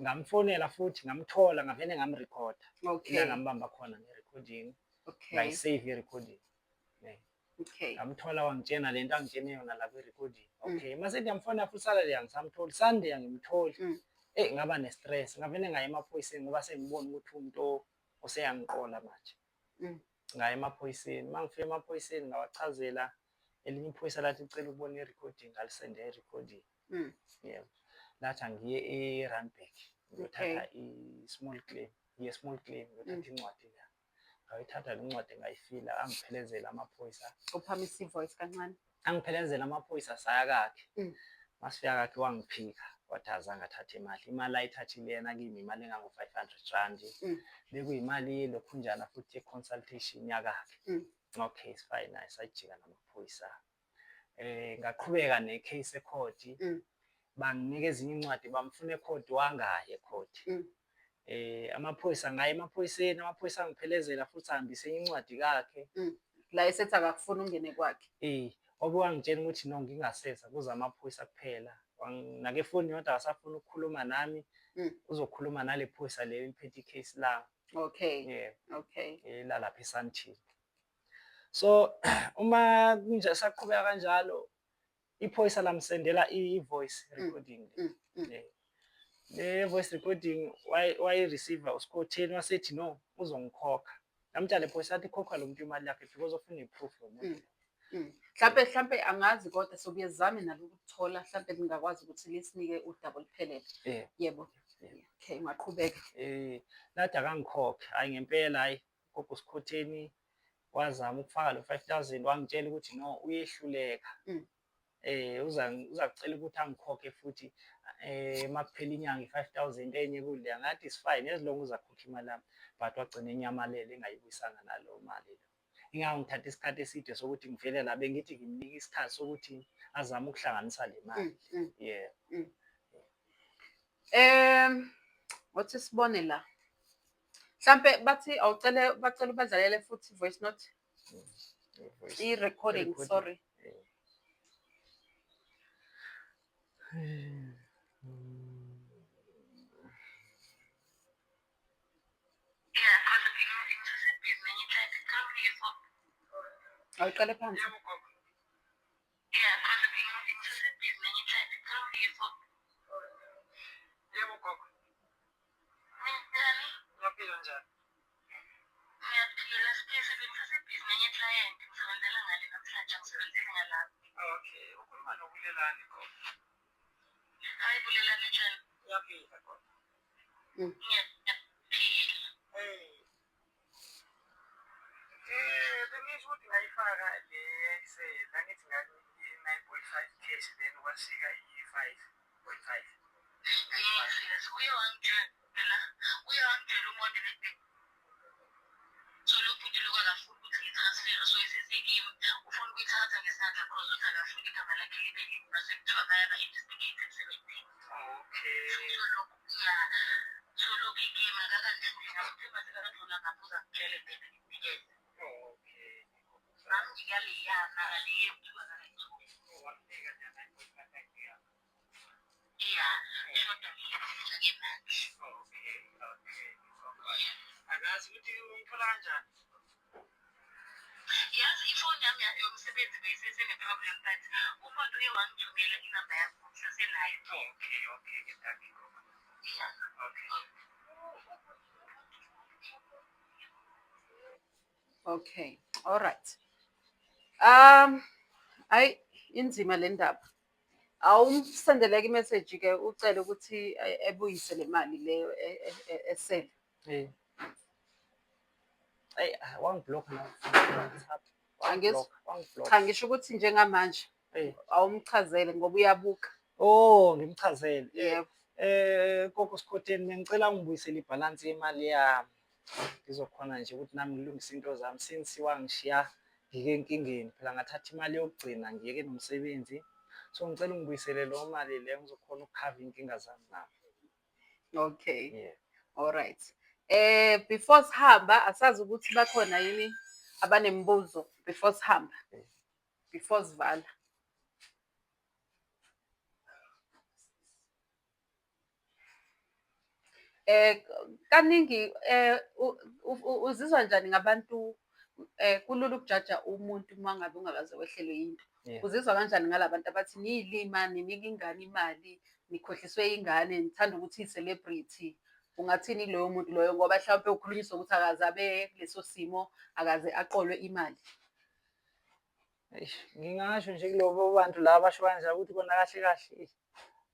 Ngamfonela futhi ngamthola ngavele ngamrekhoda. Okay. La ngambamba khona nge-recording. Okay. Ngayisave i-recording. Okay. Ngamthola wangitshena lento angitshene yona la kwi-recording. Okay. Mase ngiyamfonela futhi Saturday angisamtholi. Sunday angimtholi. Ngaba ne-stress ngavele ngaya emaphoyiseni ngoba sengibona ukuthi umuntu oseyangiqola manje. Ngaya emaphoyiseni mangifika emaphoyiseni ngawachazela elinye iphoyisa lathi licela ukubona i-recording ngalisende i-recording. Yebo. Lathi angiye e-Randburg ngiyothatha i-small claim, small claim ngiyothatha incwadi la. Ngayithatha le ncwadi ngayifila angiphelezela amaphoyisa. Uphamise ivoice kancane. Angiphelezela amaphoyisa saya kakhe. Masifika kakhe wangiphika wathi azange athathe imali ayithathile yena kimi imali engango-500 bekuyimali yelokhunjana futhi ye-consultation yakakhe. Okay, it's fine, sayijika namaphoyisa. Ngaqhubeka ne-case ecourt. Banginika ezinye incwadi bamfuna ecourt wangaye ecourt. Amaphoyisa ngaye emaphoyiseni amaphoyisa angiphelezela futhi ahambise incwadi kakhe. La esethi akakufuna ungene kwakhe. Wangitshela ukuthi no ngingaseza kuze amaphoyisa kuphela. Nake phone yodwa akasafuna ukukhuluma nami. Uzokhuluma nale phoyisa leyo imphethe icase la. Okay. Yeah. Okay. Lalapha eSandton. So uma kunje saqhubeka kanjalo iphoyisa lamsendela i-voice recording. Le voice recording wayi-receiver uSikhotheni wasethi no uzongikhokha. Ngamtshela le phoyisa athi khokha lo muntu imali yakhe because ofuna i-proof lo muntu. Mhlampe angazi kodwa sobuye zame nalo ukuthola mhlampe ningakwazi ukuthi lisinike udouble phelele. Yebo. Okay, ngaqhubeka. Lathi akangikhokhe hayi ngempela hayi ugogo Sikhotheni wazama ukufaka lo 5,000 wangitshela ukuthi no uyehluleka. Uzakucela ukuthi angikhokhe futhi makuphela inyanga i-5,000 enye kule ngathi is fine as long uzakhokha imali yami but wagcina enyamalele engayibuyisanga nalo mali lo. Ngithatha isikhathi eside sokuthi ngivele la bengithi ngimnika isikhathi sokuthi azame ukuhlanganisa le mali. Yeah. Wathi sibone la. Mhlampe bathi awucela bacela ubadlalele futhi voice note. I-recording, sorry. Awuqale phansi. Yebo gogo. Ngiyaphila njani? Ngiyaphila sisebenzisa nenye client ngisebenzela ngale namhlanje ngisebenzele ngalapha. Okay, ukhuluma noBulelani gogo. Hayi Bulelani njani? Ngiyaphila gogo. Ngiyaphila. Bengisho ukuthi ngayifaka le yayisela ngithi ngathi 9.5 cash then kwashika i-5.5. Yes, uye wangitshela umonde bebe. So lokhu nje lokho akafuni ukuthi ngitransfer so isesekimi ufuna ukuyithatha ngesandla because uthi akafuni igama lakhe libe lima sekuthiwa baya-investigated 17. Okay. So lokhu igame akakandifuni ngakuthemba sekakadlula ngapho uzangitshele bebe ngimnikeze. Okay. Bamnika le yana aliye kuthiwa akayitholi. Wamnika nje 9.5 ya. Yeah, shoda ngiyiphuza ngemali. Okay. Akazi ukuthi ungithola kanjani? Yazi ifoni yami yomsebenzi beyisesene-problem but umuntu uye wangithumela inamba yakho ngisaselayo. Okay, ngitaki gogo. Yeah. Okay. All right. Ayi inzima le ndaba. Awumsendeleke i-message ke ucela ukuthi ebuyise le mali leyo esele. Wangiblock na. Cha ngisho ukuthi njengamanje awumchazele ngoba uyabuka. Ngimchazele. Yebo. Gogo Sikhotheni ngicela ungibuyisele ibhalansi yemali yami. Ngizokhona nje ukuthi nami ngilungise into zami since wangishiya ngike enkingeni phela ngathatha imali yokugcina ngiyeke nomsebenzi. So ngicela ungibuyisele lo mali le ngizokhona ukukhava inkinga zami nami. Okay. Yeah. Alright. Before sihamba, asazi ukuthi bakhona yini abanemibuzo before sihamba, before sivala. Kaningi uzizwa njani ngabantu kulula ukujaja umuntu uma ngabe ungakaze wehlelwe yinto. Yeah. Uzizwa kanjani ngalabantu abathi niyilima, ninika ingane imali, nikhohliswe ingane, nithanda ukuthi iyi-celebrity. Ungathini loyo muntu loyo ngoba mhlawumpe ukhulunyiswa ukuthi akaze abe kuleso simo, akaze aqolwe imali. Ngingasho nje kulobo bantu laba abasho kanjalo ukuthi kona kahle kahle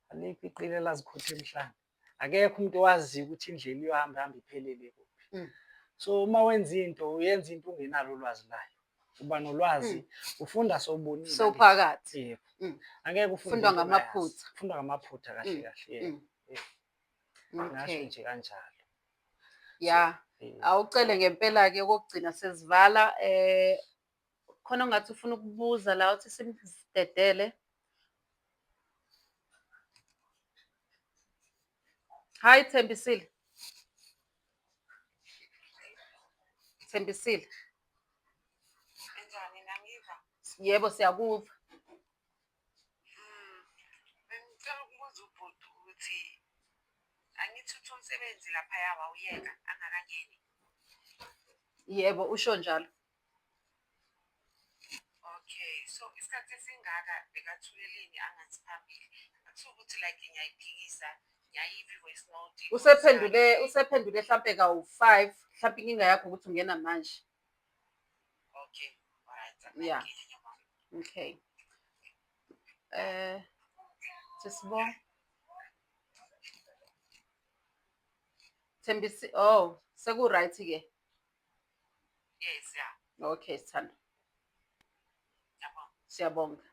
alikho iqile lazikhotha emhlane. Akekho umuntu owaziyo ukuthi indlela iyohamba iphelele kuphi. So uma wenza into uyenza into ungenalo ulwazi layo. Uba nolwazi, ufunda sowubonile. Sowuphakathi. Yebo. Angeke ufunde Fundwa ngamaphutha. Fundwa ngamaphutha kahle kahle. Ngasho Okay. nje kanjalo. Ya. Awucele ngempela-ke okokugcina sesivala. Khona ungathi ufuna ukubuza la uthi simdedele. Hi Thembisile. Thembisile. Enjani nangiva? Yebo siyakuva. Bengicela ukubuza ubhuti ukuthi angithi uthi umsebenzi laphaya wawuyeka angakangeni. Yebo usho njalo. Okay, so isikhathi esingaka bekathuleleni angathi phambili. Akuthiwa ukuthi like ngiyayiphikisa, ngiyayiva i-voice note. Usephendule mhlampe kawu-5, mhlampe inkinga yakho ukuthi ungena manje. Okay, alright. Yeah. Okay. Sisibonga. Thembisi, seku-right-ke. Yes, yeah. Okay, sithando. Yabonga. Siyabonga.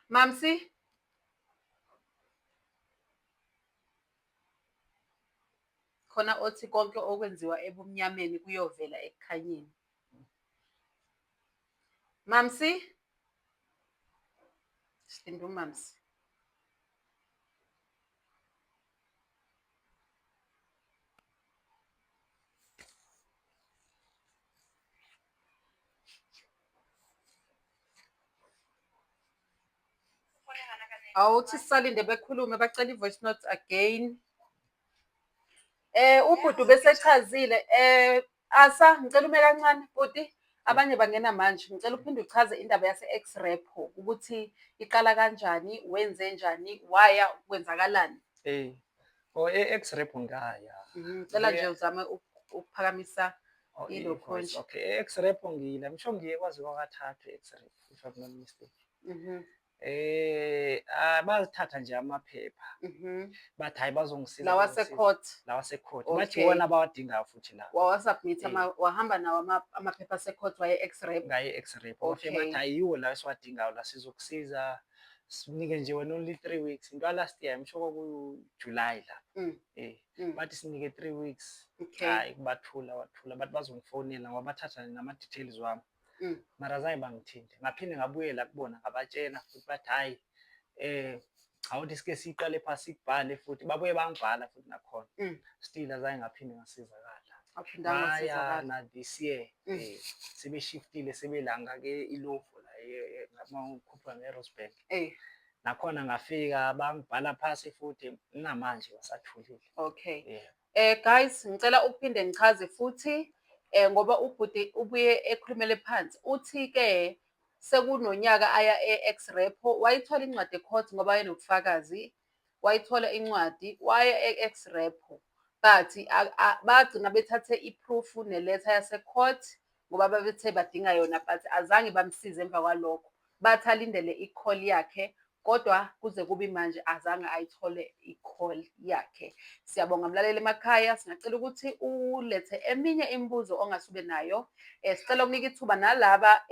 Mamsi? Khona othi konke okwenziwa ebumnyameni kuyovela ekukhanyeni. Mamsi? Silinda uMamsi. Awuthi sisalinde bekhulume bacela i-voice note again. Ubhuti besechazile. Asa ngicela ume kancane bhuti. Abanye bangena manje. Ngicela uphinde uchaze indaba yase-X-Repo ukuthi iqala kanjani, wenze njani, waya kwenzakalani. E-X-Repo ngaya. Ngicela nje uzame ukuphakamisa ilo point. Okay, e-X-Repo ngiyila. Ngisho ngiye kwazi kwakathathu e-X-Repo if I'm not mistaken. Bazithatha nje amaphepha. Bathi hayi bazongisiza. Lawasecourt. Bathi wona abawadingayo futhi la. Wawasubmit wahamba nawo amaphepha asecourt waye X-Repo. Ngaye X-Repo. Bafike bathi ayiwo la esiwadingayo la sizokusiza. Sinike nje wena only 3 weeks. Into last year ngisho kwaku-July la. Bathi sinike 3 weeks. Hayi kubathula bathi bazongifonela ngoba bathatha nama-details wami. Mara zange bangithinte. Ngaphinde ngabuyela kubona ngabatshela futhi bathi hayi awuthi sike siqale phasi sikubhale futhi babuye bangibhala futhi nakhona. Still azange ngaphinde ngasizakala. Ngaya na this year sebeshiftile sebelanga-ke ilovo la ngamakhupha nge-Rosebank. Nakhona ngafika bangibhala phasi futhi namanje basathulile. Okay. Guys ngicela ukuphinde ngichaze futhi ngoba ubhuti ubuye ekhulumele phansi uthi-ke sekunonyaka aya e-X-Repo wayithola incwadi ecourt ngoba wayenobufakazi, wayithola incwadi waya e-X-Repo but bagcina bethathe i-proof neletha yase-court ngoba babethe badinga yona but azange bamsize emva kwalokho. Bathi alindele i-call yakhe kodwa kuze kube manje azange ayithole i-call yakhe. Siyabonga mlaleli emakhaya, singacela ukuthi ulethe eminye imibuzo ongasube nayo. Sicela ukunika ithuba nalaba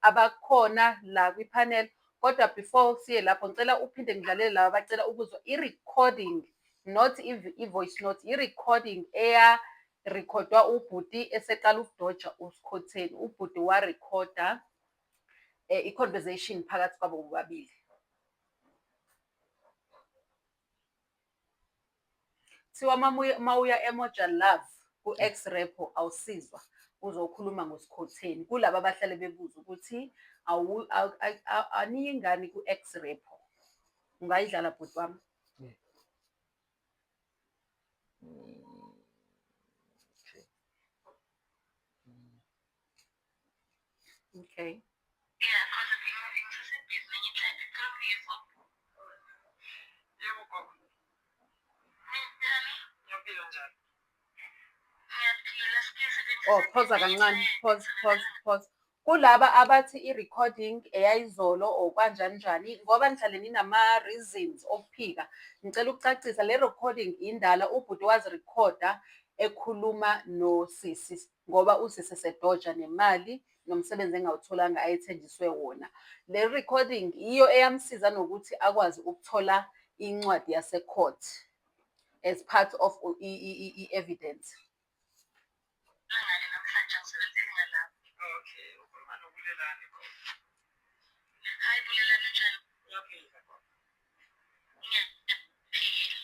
abakhona la kwi-panel kodwa before siye lapho ngicela uphinde ngidlalele laba bacela ukuzwa i-recording, not i-voice note, i-recording rekhodwa ubhuti eseqala ukudoja usikhotheni. Ubhuti warekhoda i-conversation phakathi kwabo bobabili. Kuthiwa mawuya emoja love ku-X-Repo awusizwa, uzokhuluma ngosikhotheni. Kulaba abahlale bebuza ukuthi aniyi ngani ku-X-Repo. Ungayidlala bhuti wami? Okay. Yeah, because ngisasebhizi nenye ikhaya ngikhuluma yebo gogo. Njani? Ngiyapila njani? Ngiyaphila sibuyisebenzisa. Oh, phosa kancane. Pause. Kulaba abathi i-recording eyayizolo or kanjani njani, ngoba nihlale ninama-reasons okuphika. Ngicela ukucacisa, le recording indala ubhuti wazirekhoda ekhuluma nosisi, ngoba usisi sedoja nemali nomsebenzi engawutholanga ayethenjiswe wona. Le recording iyo eyamsiza nokuthi akwazi ukuthola incwadi yase-court as part of i-evidence. Langane namhlanje angisebenzeli ngalapho. Okay, ukhuluma noBulelani khona. Hayi Bulelani njani? Uyaphila gogo. Ngiyaphila.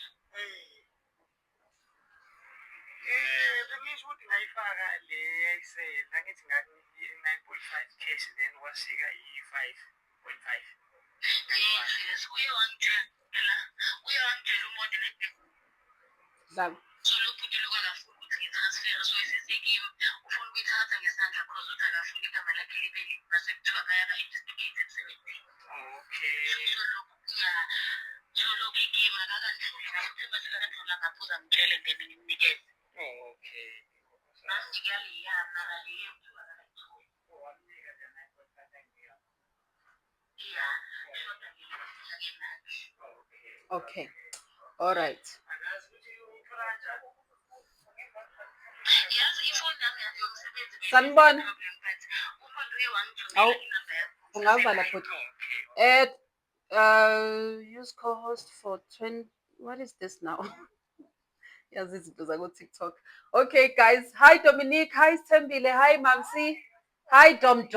Bengisho ukuthi ngayifaka le yayisela ngithi ngathi 9.5 cash then wasika i-5.5. Yes, uye wangitshela umonde Dlala. so lo bhuti lo akafuni ukuthi ngitransfere so isisekimi ufuna ukuyithatha ngesandla cause uthi akafuni igama lakhe libe mase kuthiwa bayaba-investigate emsebenzini. Okay. So lokhu igima kakandluli ngathemba sekakandlula ngaphuza ngitshele then ngimnikeze. Okay. Manje kuyaliyama leyo kuthiwa akayitholi. Wamnika le 9.5 yeah. Shoda ngilifisa imali. Okay. All right. Yazi ifoni yami yomsebenzi. Sanibona. Umuntu uye wangithumelela Awu, inamba yakho. ungavala futhi. Use co-host for 20. What is this now? Yazi izinto zaku-TikTok. Okay, guys. Hi, Dominique. Hi, Sthembile. Hi, Mamsi. Hi, Dom.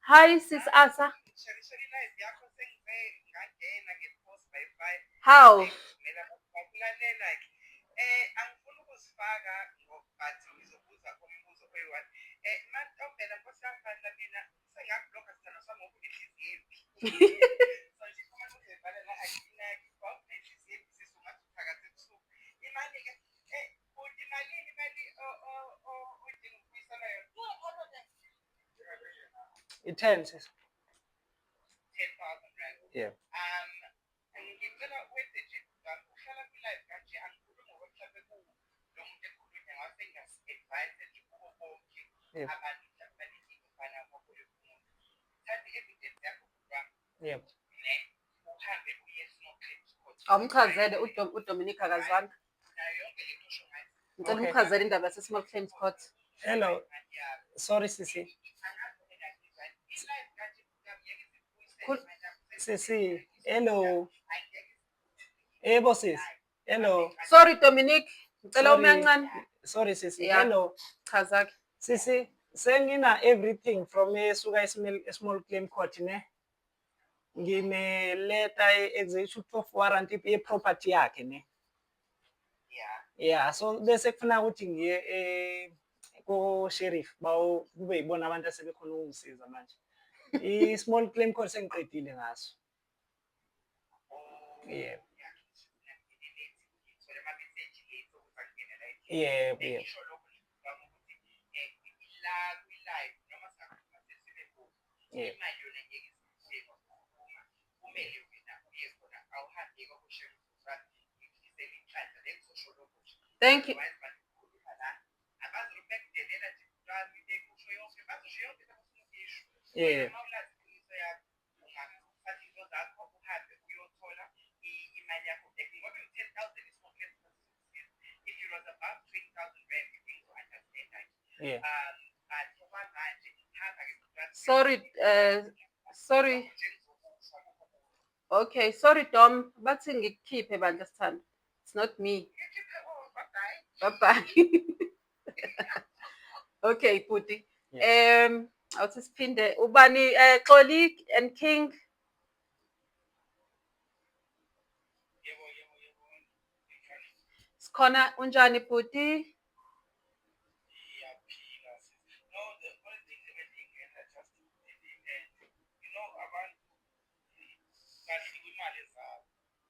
Hi, Sis Asa. How? Angifuni ukuzifaka ngobathi ngizobuza umbuzo oyi-1. Mantombela Nkosi yamandla mina sengabhlokha sithando sami ngokunenhliziyo embi. So nje uma uzoyivalela akinaki ngokunenhliziyo embi sisungathi uphakathi ebusuku. Imali-ke imalini imali udinga ukubuyisela yona? I-10 sis. 10,000 rand. Yeah. Ngicela wenze nje uhlala kwi-live kanje angikhulumi ngoba mhlawumbe lo muntu ekhulunywa ngase ngingasi-advise nje kubo bonke abantu mhlawumbe banenkinga efana kwakulo umuntu. Thatha i-evidence yakho kwami. Yebo. Uhambe uye e-Claims Court. Awumchazele uDominique akazwanga. Nayo yonke lento osho ngayo. Ngicela umchazele indaba yase-Small Claims Court. Hello. Sorry sisi. Sisi. Hello. Yebo sis. Hello. Sorry Dominique. Ngicela ume kancane. Sorry sisi. Yeah. Hello. Chaza ke. Sisi, sengina everything from esuka small claim court ne. Ngine letter executive of warrant property yakhe ne. Yeah, so bese kufuna ukuthi ngiye ko sheriff bawo kube yibona abantu asebekhona ukungisiza manje. I-small claim court sengiqedile ngaso. Yeah. Yeah. Thank you. Yeah. Yeah. Sorry. Okay, sorry Dom, bathi ngikukhiphe bandla sithando. It's not me. Bye bye. Okay, Puti. Yeah. Awuthi siphinde ubani Xoli and King. Sikhona unjani Puti? No, the only thing ebedingena just in the end, you know, abantu kahle kwimali zabo,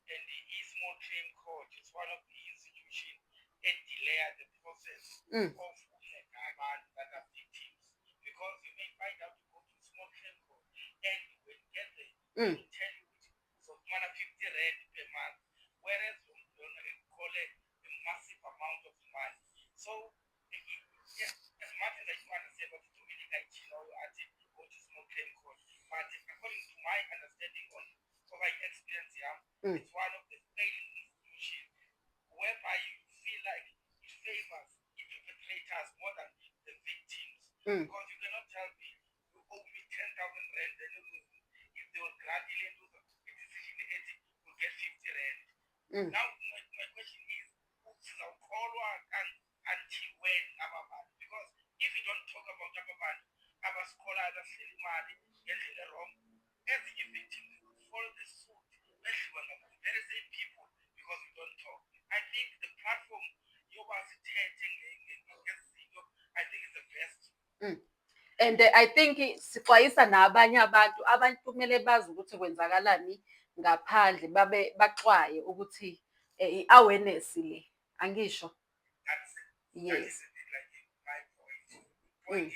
and i-small claim court is one of the institutions that delay the process of unceda abantu that are victims, because you may find out to go to small claim court, and when you get there, they will tell you uzofumana 50 rand per month, whereas lona ekukhole a massive amount of money. So yeah, as much as I do understand what you're doing, like, you know, I think go to small claim court, but according to my understanding on my experience, it's one of the failing institutions whereby you feel like it favors the perpetrators more than the victims. Because you cannot tell me you owe me 10,000 rand, and if they will grant you into the decision, you'll get 50 rand. Now, my question is, until when, because if you don't talk about our scholars are still mad, wrong, every victim will follow the suit, especially when the very same people, because we don't talk. I think the platform you are taking, I think is the best. And I think sixwayisa nabanye abantu kumele bazi ukuthi kwenzakalani ngaphandle baxwaye ukuthi i-awareness le angisho. Yes. That is a bit like my point. Because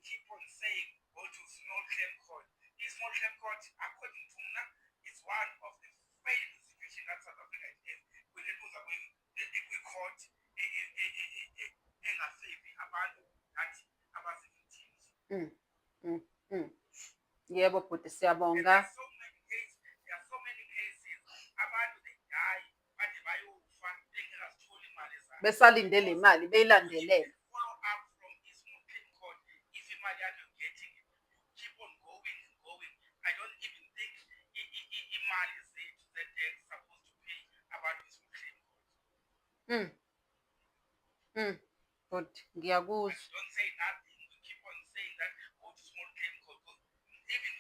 keep on saying go to small claim court. This small claim court, according to me, is one of the failed institutions that South Africa is. When it was a court, Yebo bhuti siyabonga. There are so many cases abantu they die bathi bayofa bengatholi imali zabo. Besalinde le mali beyilandelele. Follow up from this claim court. If imali yakho getting it, keep on going and going. I don't even think imali zethu that they're supposed to pay about this claim court. But ngiyakuzwa. Don't say nothing. We keep on saying that go to small claim court. Even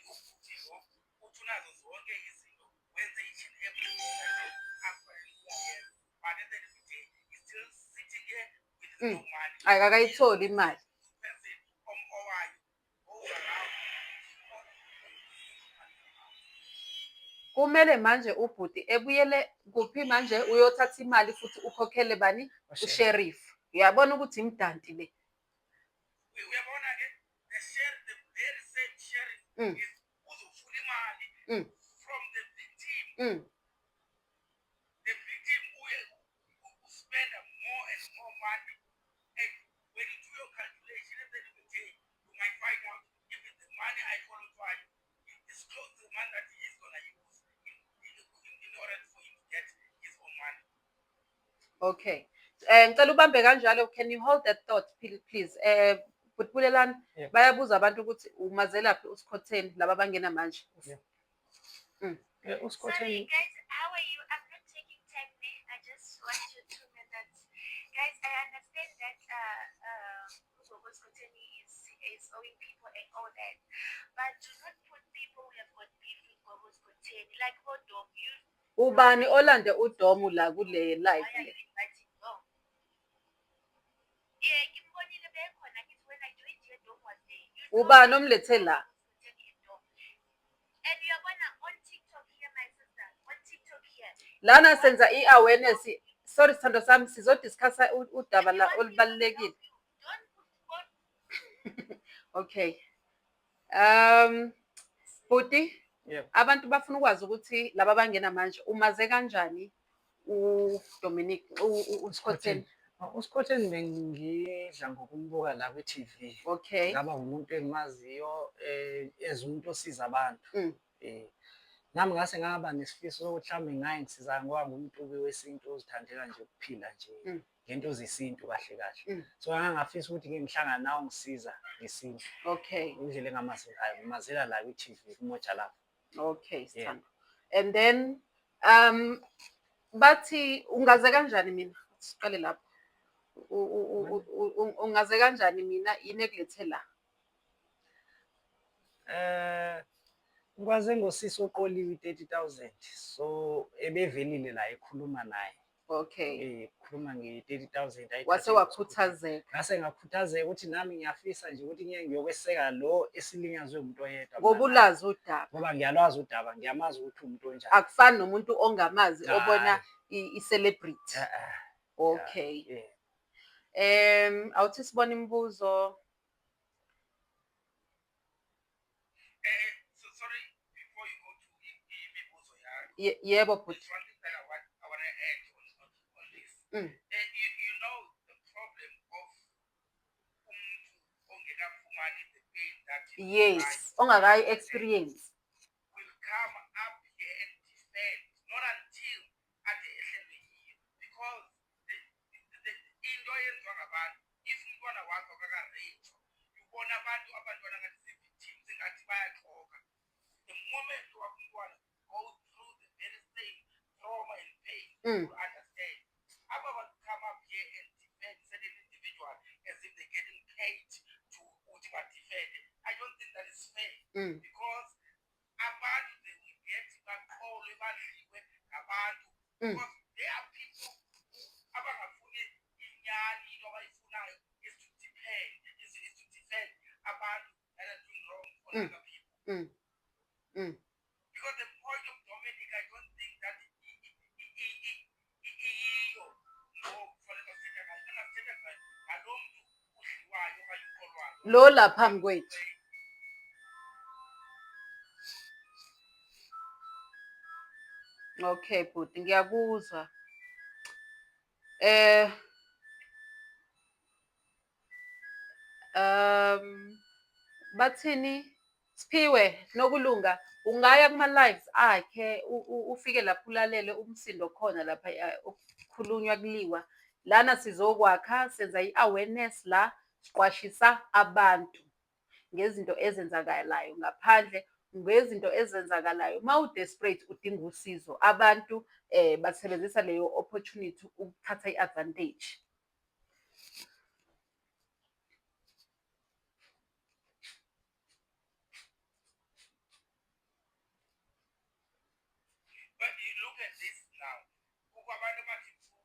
utunazo zonke izinto wenze each and every after a year, but at the end of the day, he's still sitting here with no money. Akakayitholi imali. Kumele manje ubhuti ebuyele kuphi manje uyothatha imali futhi ukhokhele bani usheriff. Uyabona ukuthi imdanti le. Uyabona ke the very same sheriff is uzofuna imali from the victim. The victim will spend more and more money, and when you do your calculation at the end of the day, you might find out if the money I qualify is close to the money that he is going to use in order for him to get his own money. Okay. Ngicela ubambe kanjalo. Can you hold that thought please? Butbulelani bayabuza abantu ukuthi umazelaphi uSkhotheni laba bangena manje. Sorry guys, how are you? I'm not taking time there. I just want you to know that, guys, I understand that Skhotheni is owing people and all that, but do not put people who have got beef with Skhotheni, like Dom. Ubani olande uDomu la kule live le. Yeah, ngimbonile bekhona ngithi when I joined here Dom was there. Ubani omlethe la? And uyabona on TikTok here, my sister, on TikTok here. Lana senza i-awareness. Sorry sithando sami sizodiscussa udaba la olubalekile. Okay. Buti, abantu bafuna ukwazi ukuthi laba bangena manje umaze kanjani uDominic uSkhotheni? uSkhotheni bengidla ngokumbuka la kwi-TV. Okay. Ngaba umuntu engimaziyo umuntu osiza abantu. Nami ngase ngaba nesifiso sokuthi mhlambe ngayengisiza ngoba ngumuntu wesintu ozithandela nje ukuphila nje ngento zesintu kahle kahle. So ngangafisa ukuthi ngihlangana nawe ngisiza ngesintu. Okay. Indlela engamaziyo ngimazela la kwi-TV kumoja lapho. Okay, Sithando. And then bathi ungaze kanjani mina? Siqale lapho. Ungaze kanjani mina yini ekulethe la? Ngikwaze ngosisi oqoliwe 30,000 so ebevelile la ekhuluma naye. Okay. Khuluma nge-30,000 ayithathe. Wase wakhuthazeka. Ngase ngakhuthazeka ukuthi nami ngiyafisa nje ukuthi ngeke ngiyokweseka lo esilinyazwe umuntu oyedwa. Ngoba ulazi udaba. Ngoba ngiyalwazi udaba, ngiyamazi ukuthi umuntu onjani. Akufani nomuntu ongamazi obona i-celebrity. Okay. Awuthi sibona imibuzo. So sorry, before you go to imibuzo yakho. Yebo bhuti. There's one thing that I want to add on this. You know the problem of umuntu ongekafumani the pain that yes, ongakayi experience. Will come up here and defend, not until ade ehlelwe yiyo, because into eyenziwa ngabantu, if umntwana wakho akakareyithwa, ubona abantwana ngathi zii-victims engathi bayaxoka. The moment umntwana go through the very same trauma and pain, you understand. Aba bantu come up here and defend certain individual as if they're getting paid to defend. I don't think that is fair. Because abantu they will get baqolwe badliwe ngabantu. Because there are people abangafuni inyani into abayifunayo is to defend abantu that are doing wrong for other people. Because the point of Dominic, I don't think that lo la phambi kwethu. Okay bhuti, ngiyakuzwa. Bathini Siphiwe Nokulunga, ungaya kuma-lives akhe ufike lapho ulalele umsindo khona lapha okukhulunywa kuliwa. Lana sizokwakha, senza i-awareness la, siqwashisa abantu ngezinto ezenzakalayo ngaphandle, ngezinto ezenzakalayo. Uma u-desperate udinga usizo, abantu basebenzisa leyo opportunity ukuthatha i-advantage. But you look at this now. Abantu bathi proof,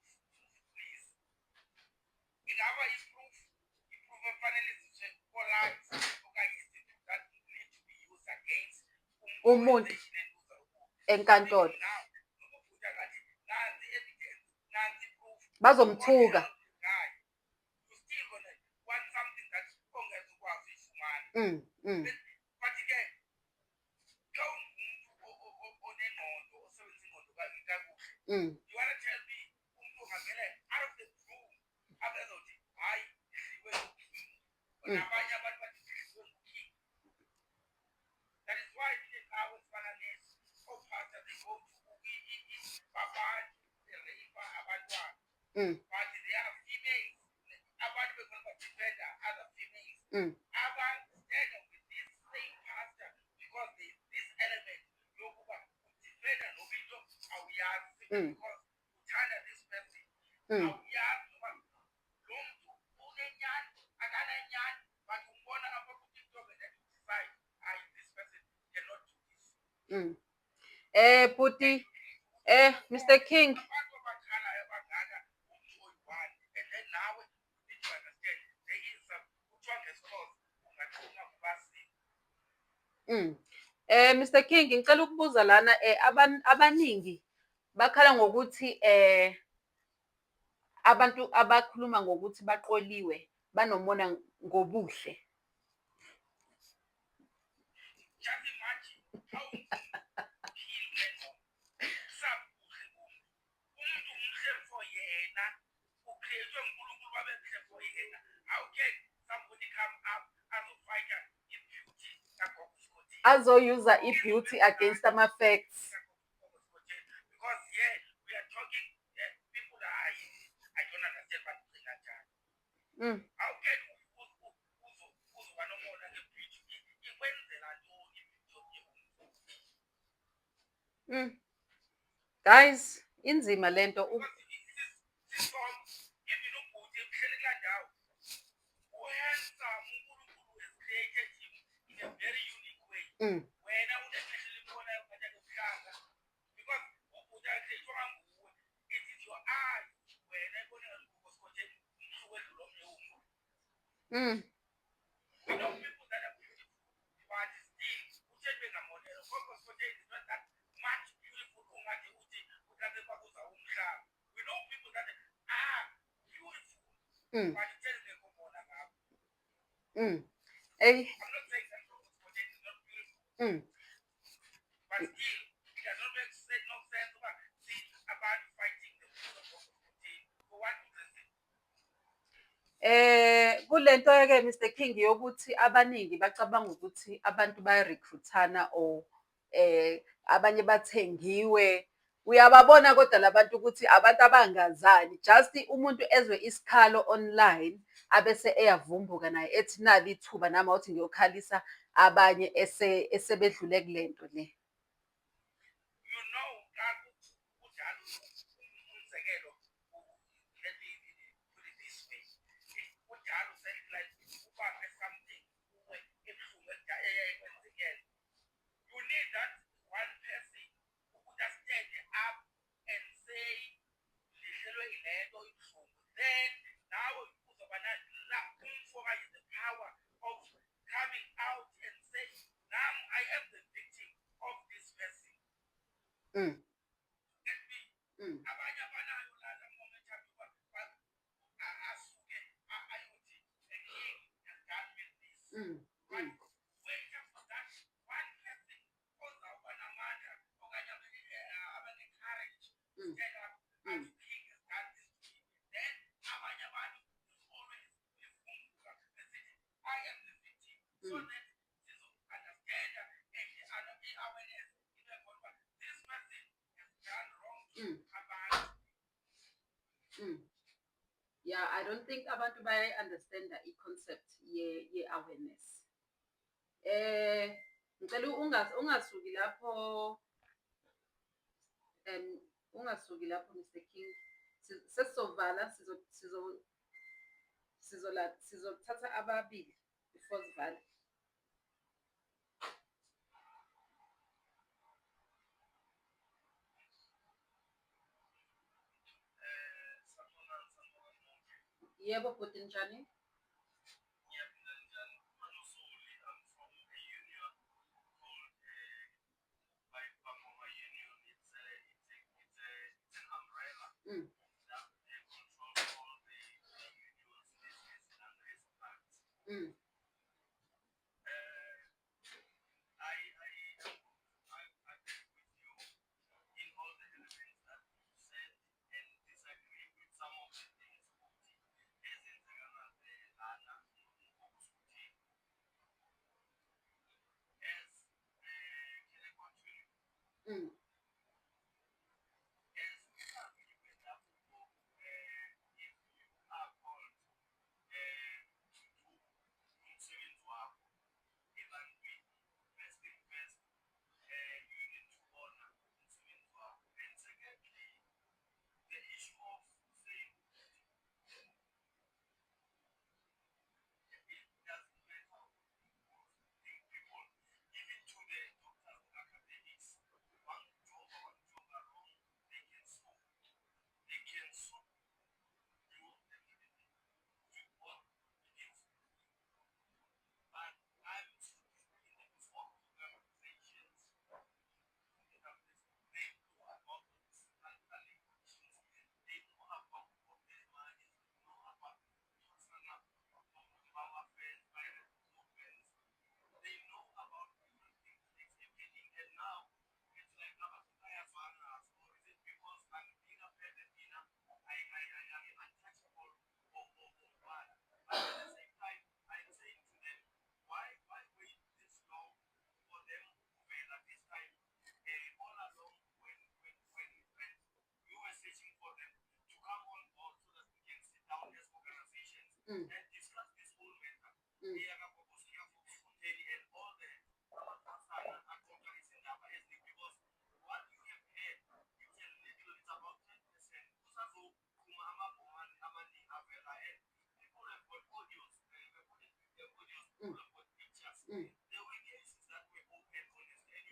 please. Ingaba i-proof efanele ziswe all-right okanye izinto that need to be used against umuntu enkantolo. Bazomthuka. You still gonna want something that ongeze ukwazi uyifumana. But again, xa umuntu onengqondo osebenzisa ingqondo kakuhle, you want to tell me umuntu ungavele out of the room abezothi hayi idliwe nguking, nabanye abantu bathi idliwe nguking. That is why indawo ezifana lezi ophatha they go to babantu bereyipa abantwana. But they are females. Abantu bekhona badefenda other females. Abantu stand with this same pastor because there is this element yokuba udefenda noba into awuyazi because uthanda this person. Awuyazi noba lo muntu unenyani akananyani, but umbona apha ku-TikTok and then you decide, this person cannot do this. Bhuti, Mr. King. Abantu abakhala abangaka umuntu oyi-one, and then nawe you need to understand there is some kuthiwa ngesikhozo ungaqhuma kubasini. Mr. King, ngicela ukubuza lana abaningi bakhala ngokuthi abantu abakhuluma ngokuthi baqoliwe banomona ngobuhle. Just imagine how umuntu umhle for yena, ucreatwe nguNkulunkulu babe mhle for yena. How can somebody come up azofighter i-beauty kagogo? Azoyuza i-beauty against ama-facts. Because here we are talking people that I don't understand what they are doing. How can uzoba nomona nge-beauty ikwenzela ntoni? Guys, inzima lento even ubhuti ebuhleli kulaa ndawo uhandsome uNkulunkulu has created him in a very unique way. Wena unexesha elimbonayo ngathi akuhlanga because ubhuti akhetshwanga nguwe. It is your eyes wena ebone ngathi ubuskotheni umsuku edlula omnye umntu. We know people that are beautiful, but still utheni bengamodela. Ubuskotheni is not that much beautiful ungathi uthi uthathe kwakuza umhlaba. We know people that are beautiful, but utheni bengomona ngabo. Hey. I'm not saying that Ubuskotheni is not beautiful. But still, it does not make no sense about fighting the Ubuskotheni. For what reason? Kulento-ke Mr. King yokuthi abaningi bacabanga ukuthi abantu bayarecruitana or abanye bathengiwe. Uyababona kodwa labantu ukuthi abantu abangazani. Just umuntu ezwe isikhalo online abese eyavumbuka naye ethi nali ithuba nami awuthi ngiyokhalisa abanye esebedlule kulento le. You know, umzekelo, let me put it this way. Kunjalo said like ubambe something ebuhlungu ekwenzekele. You need that one person who could just stand up and say, lihlelwe yilento ibuhlungu. Then now uzoba is the power of coming out and saying, now I am the victim of this person. Let me. Abanye abanayo lana moment asuke ayothi the king has done with this. But wait for that one person ozawuba namandla okanye abane-courage to stand up and the king has done this to me. Then abanye abantu always bevumbuka besithi I am the victim. So that sizo-understanda and i-awareness ibe khona uba this person has done wrong to abantu. Yeah, I don't think abantu bayayi-understand i-concept ye-awareness. Ngicela ungasuki lapho Mr. King. Sesizovala sizothatha ababili before sivale. Yebo bhuti njani?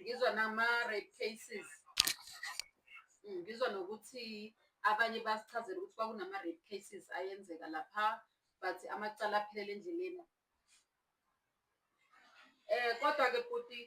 ngizwa nama-rape cases. Ngizwa nokuthi abanye basichazela ukuthi kwakunama-rape cases ayenzeka lapha, but amacala aphelele endleleni. Kodwa-ke bhuti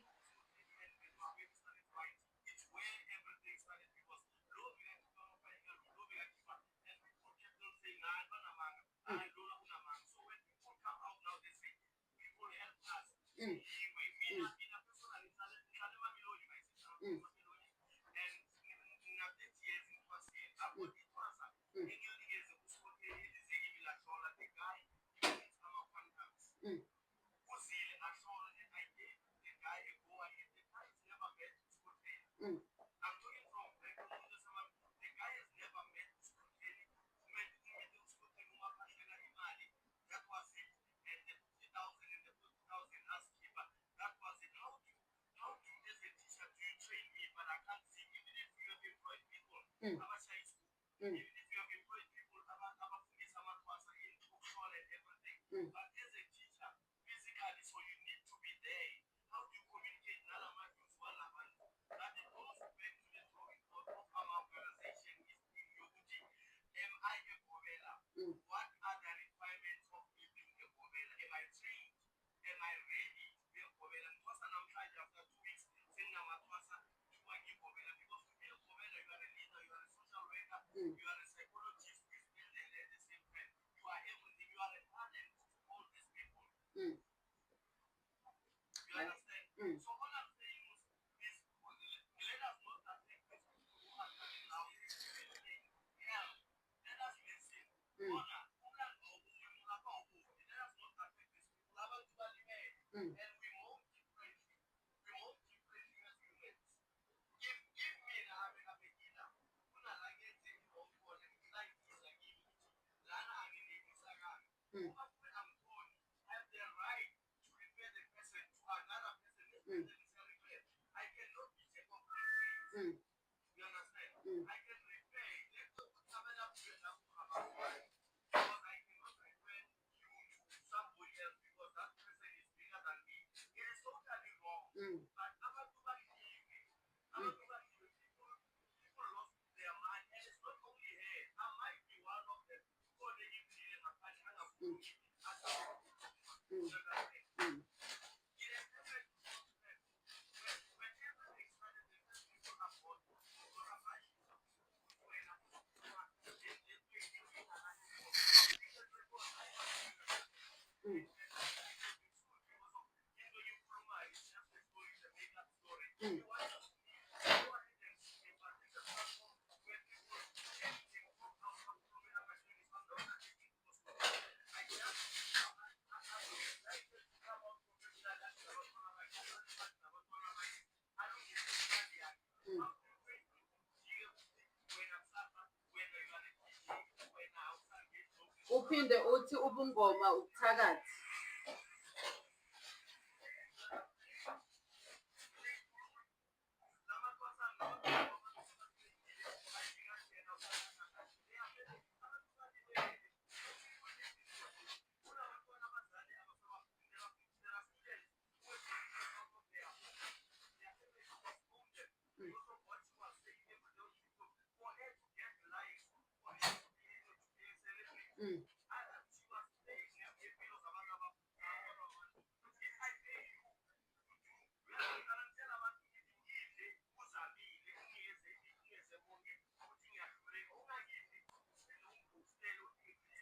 uphinde uthi ubungoma ubuthakathi.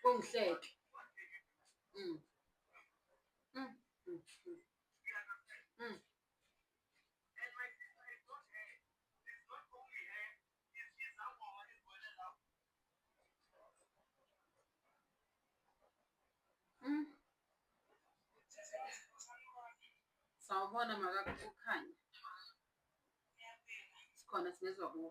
Ungihleke. Sawubona makakukhanya. Sikhona sinezwa kuwe.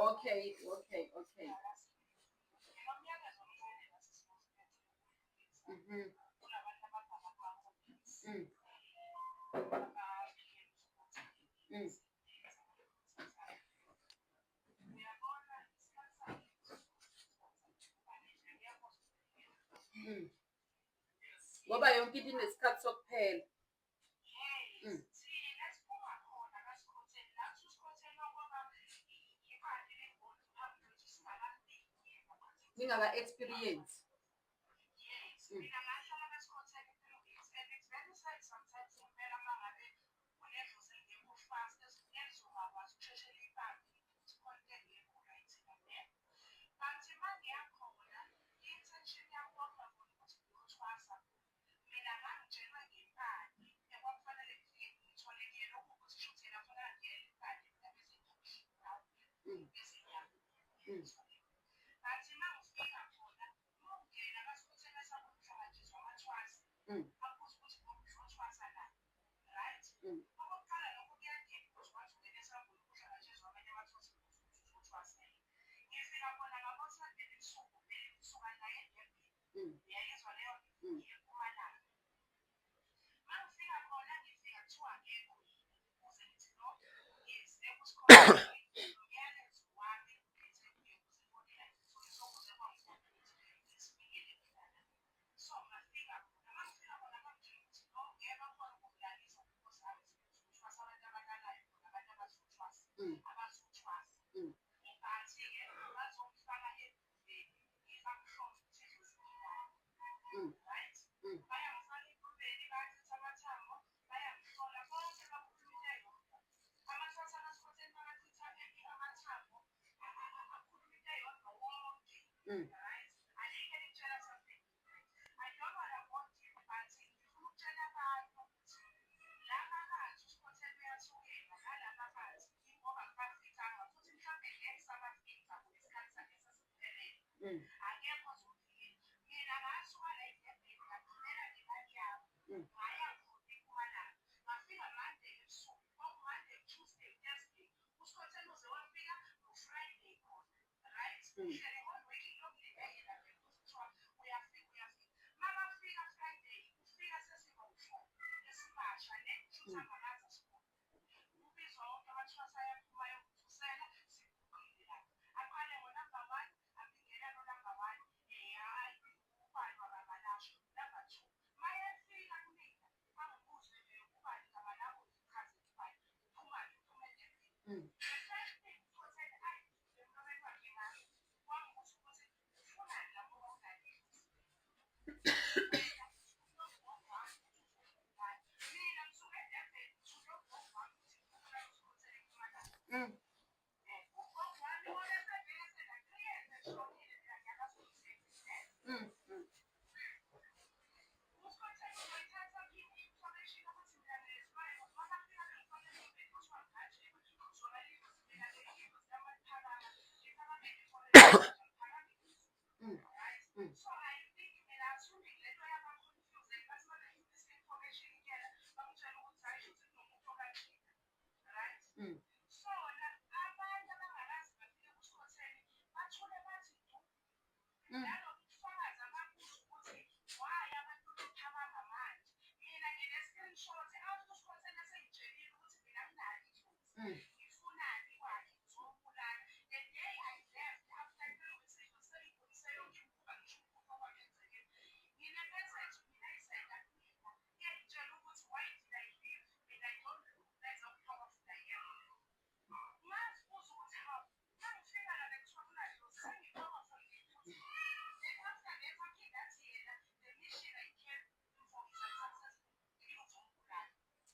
Okay. Ngoba yonke into inesikhathi sokuphela. Ningaka-experience.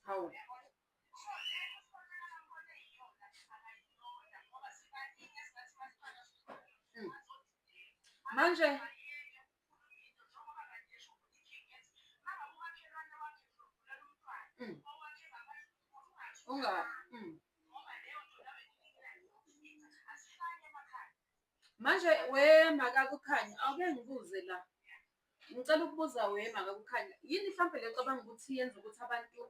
Hawu. Manje manje Makakukhanya, awuke ngibuze la. Ngicela ukubuza Makakukhanya, yini mhlawumbe le cabanga ukuthi yenza ukuthi abantu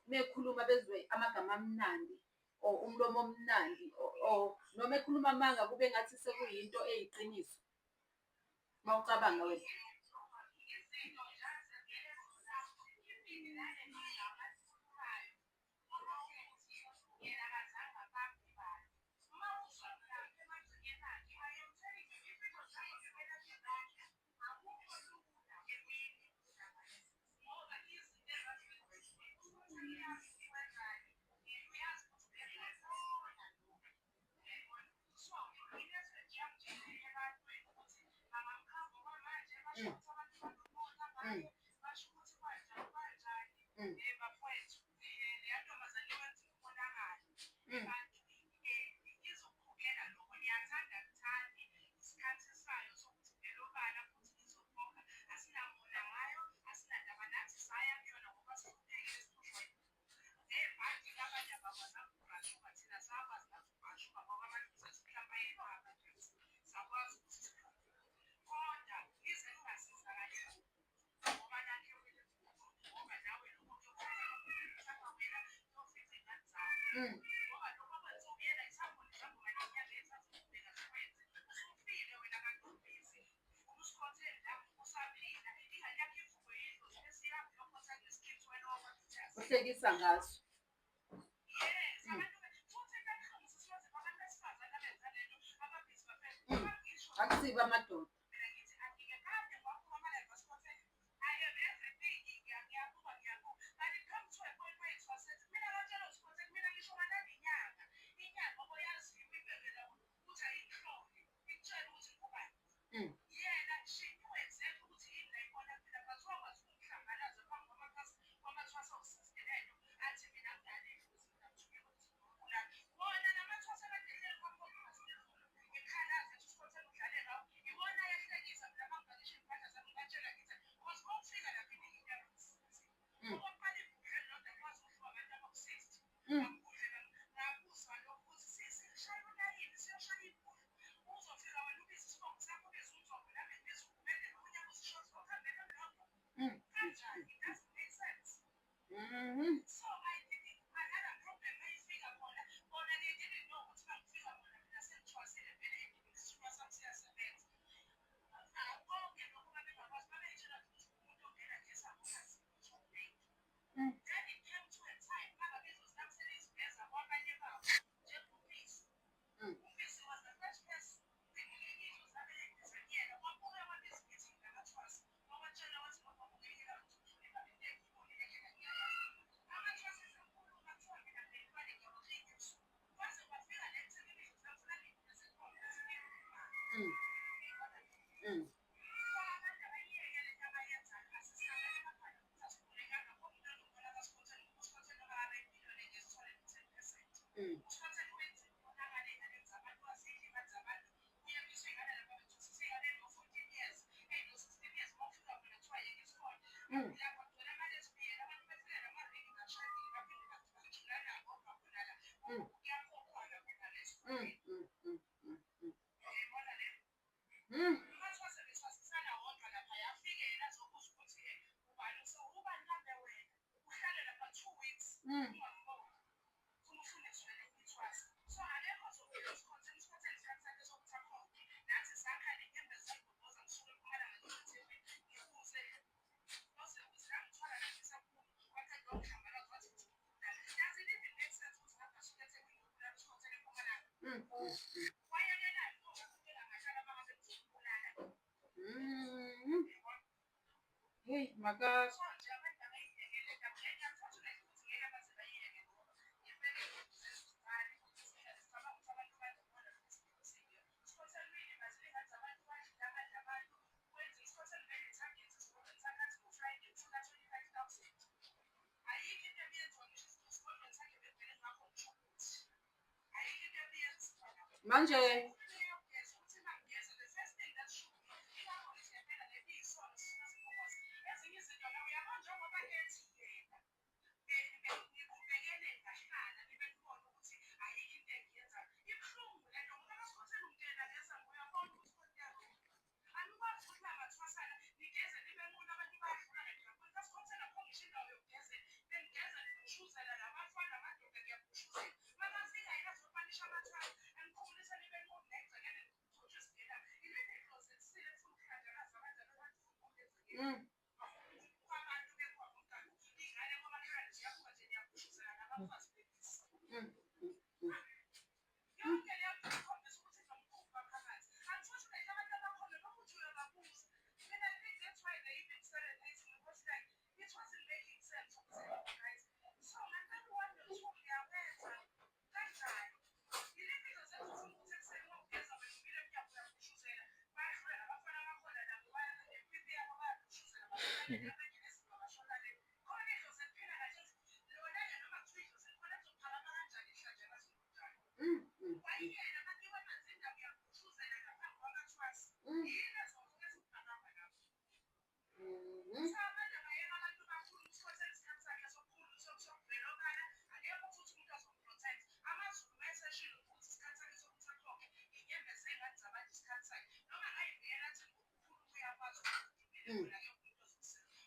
mekhuluma bezwe amagama amnandi or umlomo omnandi or noma ekhuluma amanga kube ngathi sekuyinto eyiqiniso. Mawucabanga wena. Uhlekisa ngaso. Akusiba amadoda. Hey, maka manje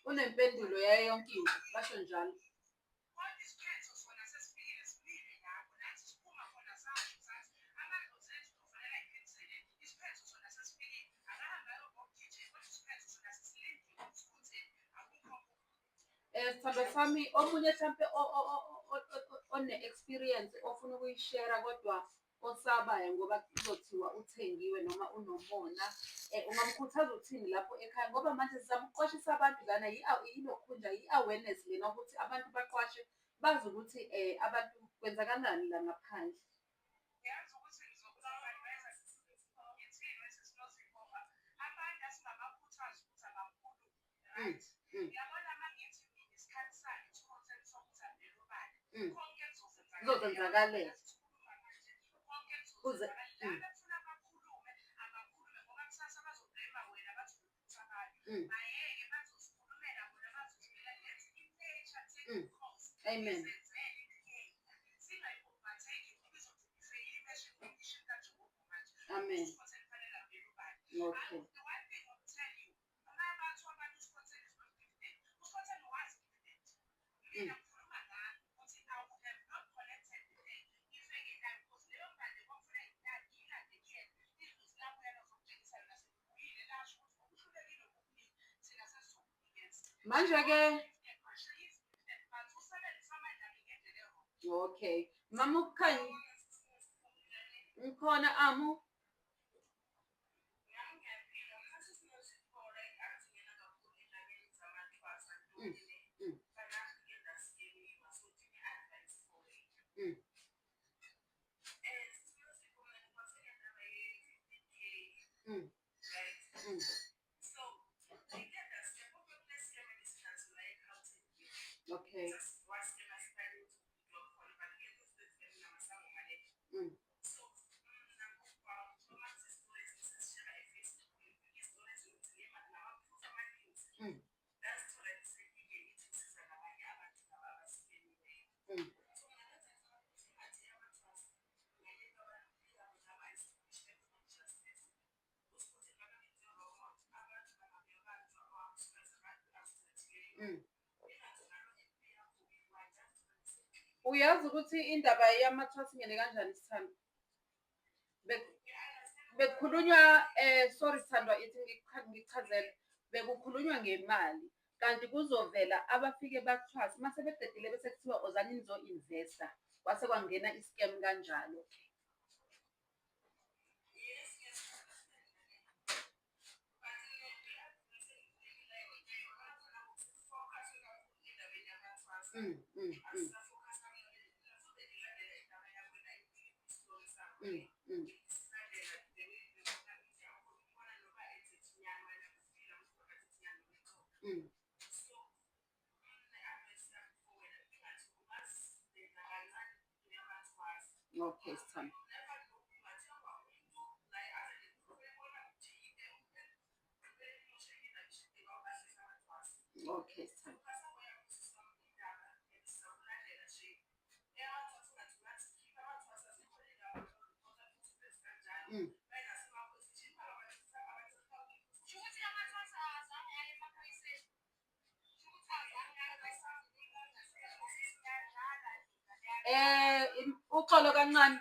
Unempendulo yayo yonke into basho njalo. Sithandwa sami, omunye mhlampe one-experience ofuna ukuyishera kodwa osabayo ngoba kuzothiwa uthengiwe noma unomona, ungamkhuthaza uthini lapho ekhaya? Ngoba manje sizama ukuqwashisa abantu lana ilokhunja i-awareness lena ukuthi abantu baqwashe bazi ukuthi abantu kwenzakalani la ngaphandle. Kuzokwenzakalela. Amen. Amen. Okay. Manje-ke okay, mama uKhanyi ngikhona Amu. Okay. Uyazi ukuthi indaba yamathwasa ingene kanjani Sithandwa? Bekukhulunywa sorry Sithandwa, ithi ngikuchazele. Bekukhulunywa ngemali kanti kuzovela abafike bakuthwase mase beqedile bese kuthiwa ozani nizo-investa, kwase kwangena i-scam kanjalo. Okay, Sithandwa. Okay, Sithandwa. Uxolo kancane.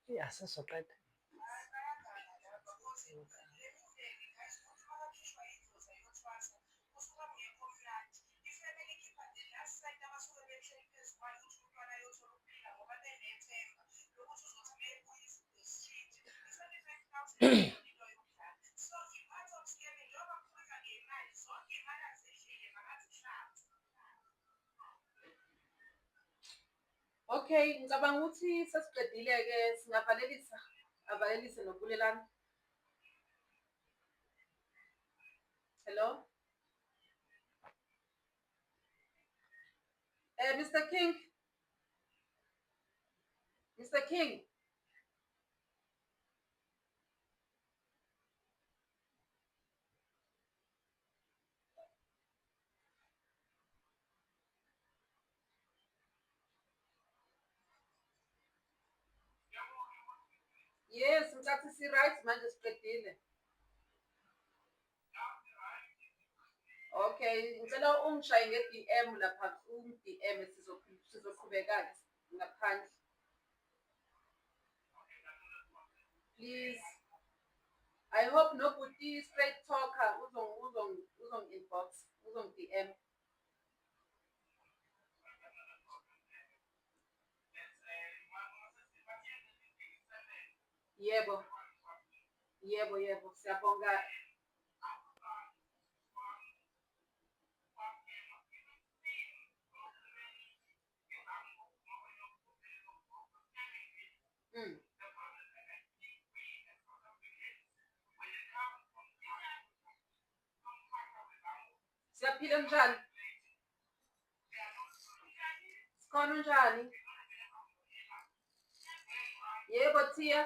Ja, sesoqeda. Okay, ngicabanga ukuthi sesiqedile-ke avalelise nokubulelana. Hello? Mr. King? Mr. King? Yes, ngicathi si-right manje siqedile. Okay, ngicela ungishaye nge-DM lapha, ungi-DM sizoqhubeka-ke ngaphandle. Please. I hope nobody straight talker uzong-inbox, uzong-DM. Yebo. Yebo, siyabonga. Siyaphila njani? Sikhona njani? Yebo, Tia.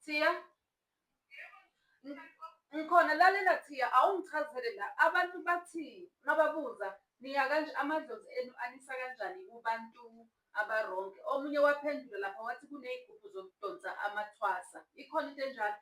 Tia. Ngikhona lalela Tia, awungichazele la. Abantu bathi mababuza niya kanje amadlozi enu anisa kanjani kubantu abaronke. Omunye waphendula lapha wathi kuney'gubhu zokudonsa amathwasa. Ikhona into enjalo?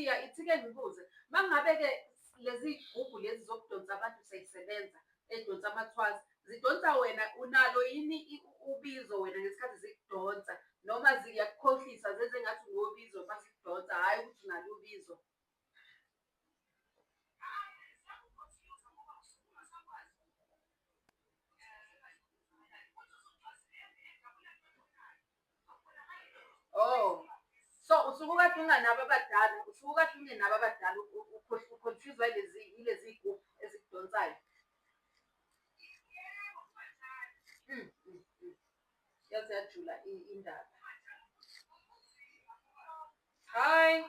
Thiya, ithi-ke ngibuze, uma ngabe-ke lezi gubhu lezi zokudonsa abantu seyisebenza, edonsa amathwazi, zidonsa wena, unalo yini ubizo wena ngesikhathi zikudonsa? Noma ziyakukhohlisa zenze ngathi unobizo uma zikudonsa, hhayi ukuthi unalo ubizo? Oh, so usuke ukade unganabo abadala, usuke ukade ungenabo abadala, ukhonfyuzwa yilezi gubhu ezikudonsayo. Yaze yajula indaba. Hayi.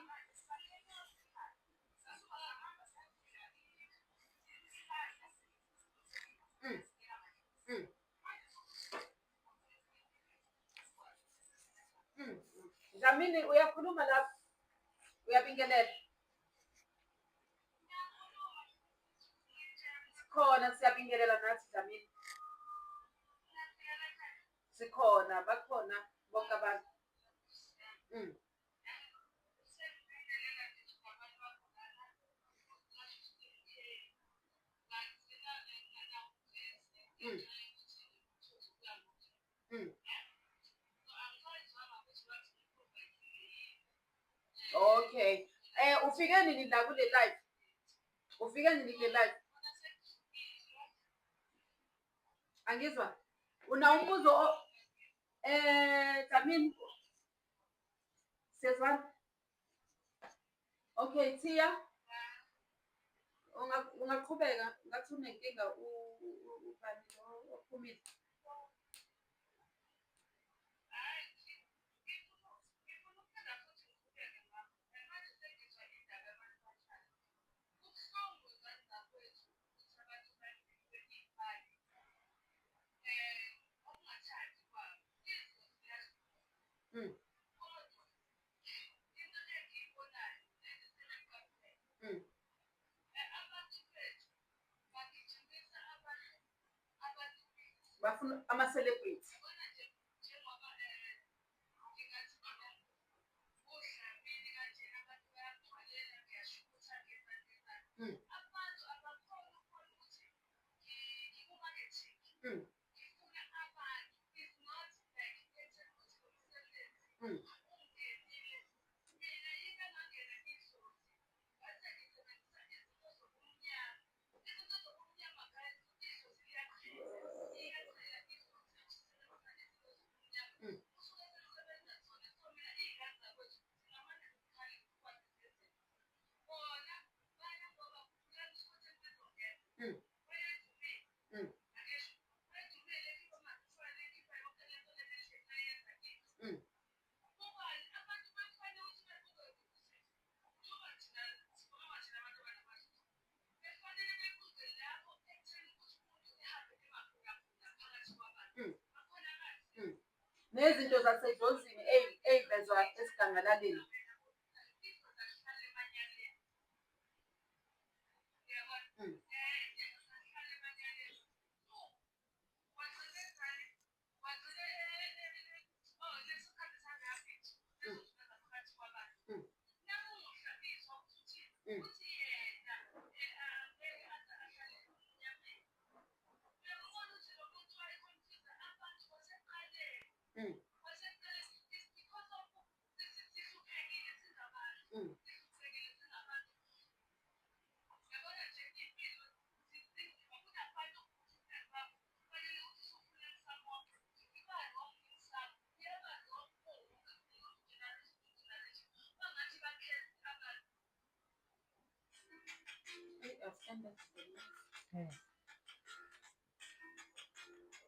Dlamini, uyakhuluma lapho? Uyabingelela? Sikhona, siyabingelela nathi Dlamini. Sikhona, bakhona bonke abantu. Okay. Ufike nini la kule live? Ufike nini kule live? Angizwa? Una umbuzo Dlamini? Siyazwana? Okay, Thiya. Ungaqhubeka, ngathi unenkinga ubani lo ophumile. Bafuna ama-celebrity. Nezinto zasedlozini ey'vezwa esigangalaleni.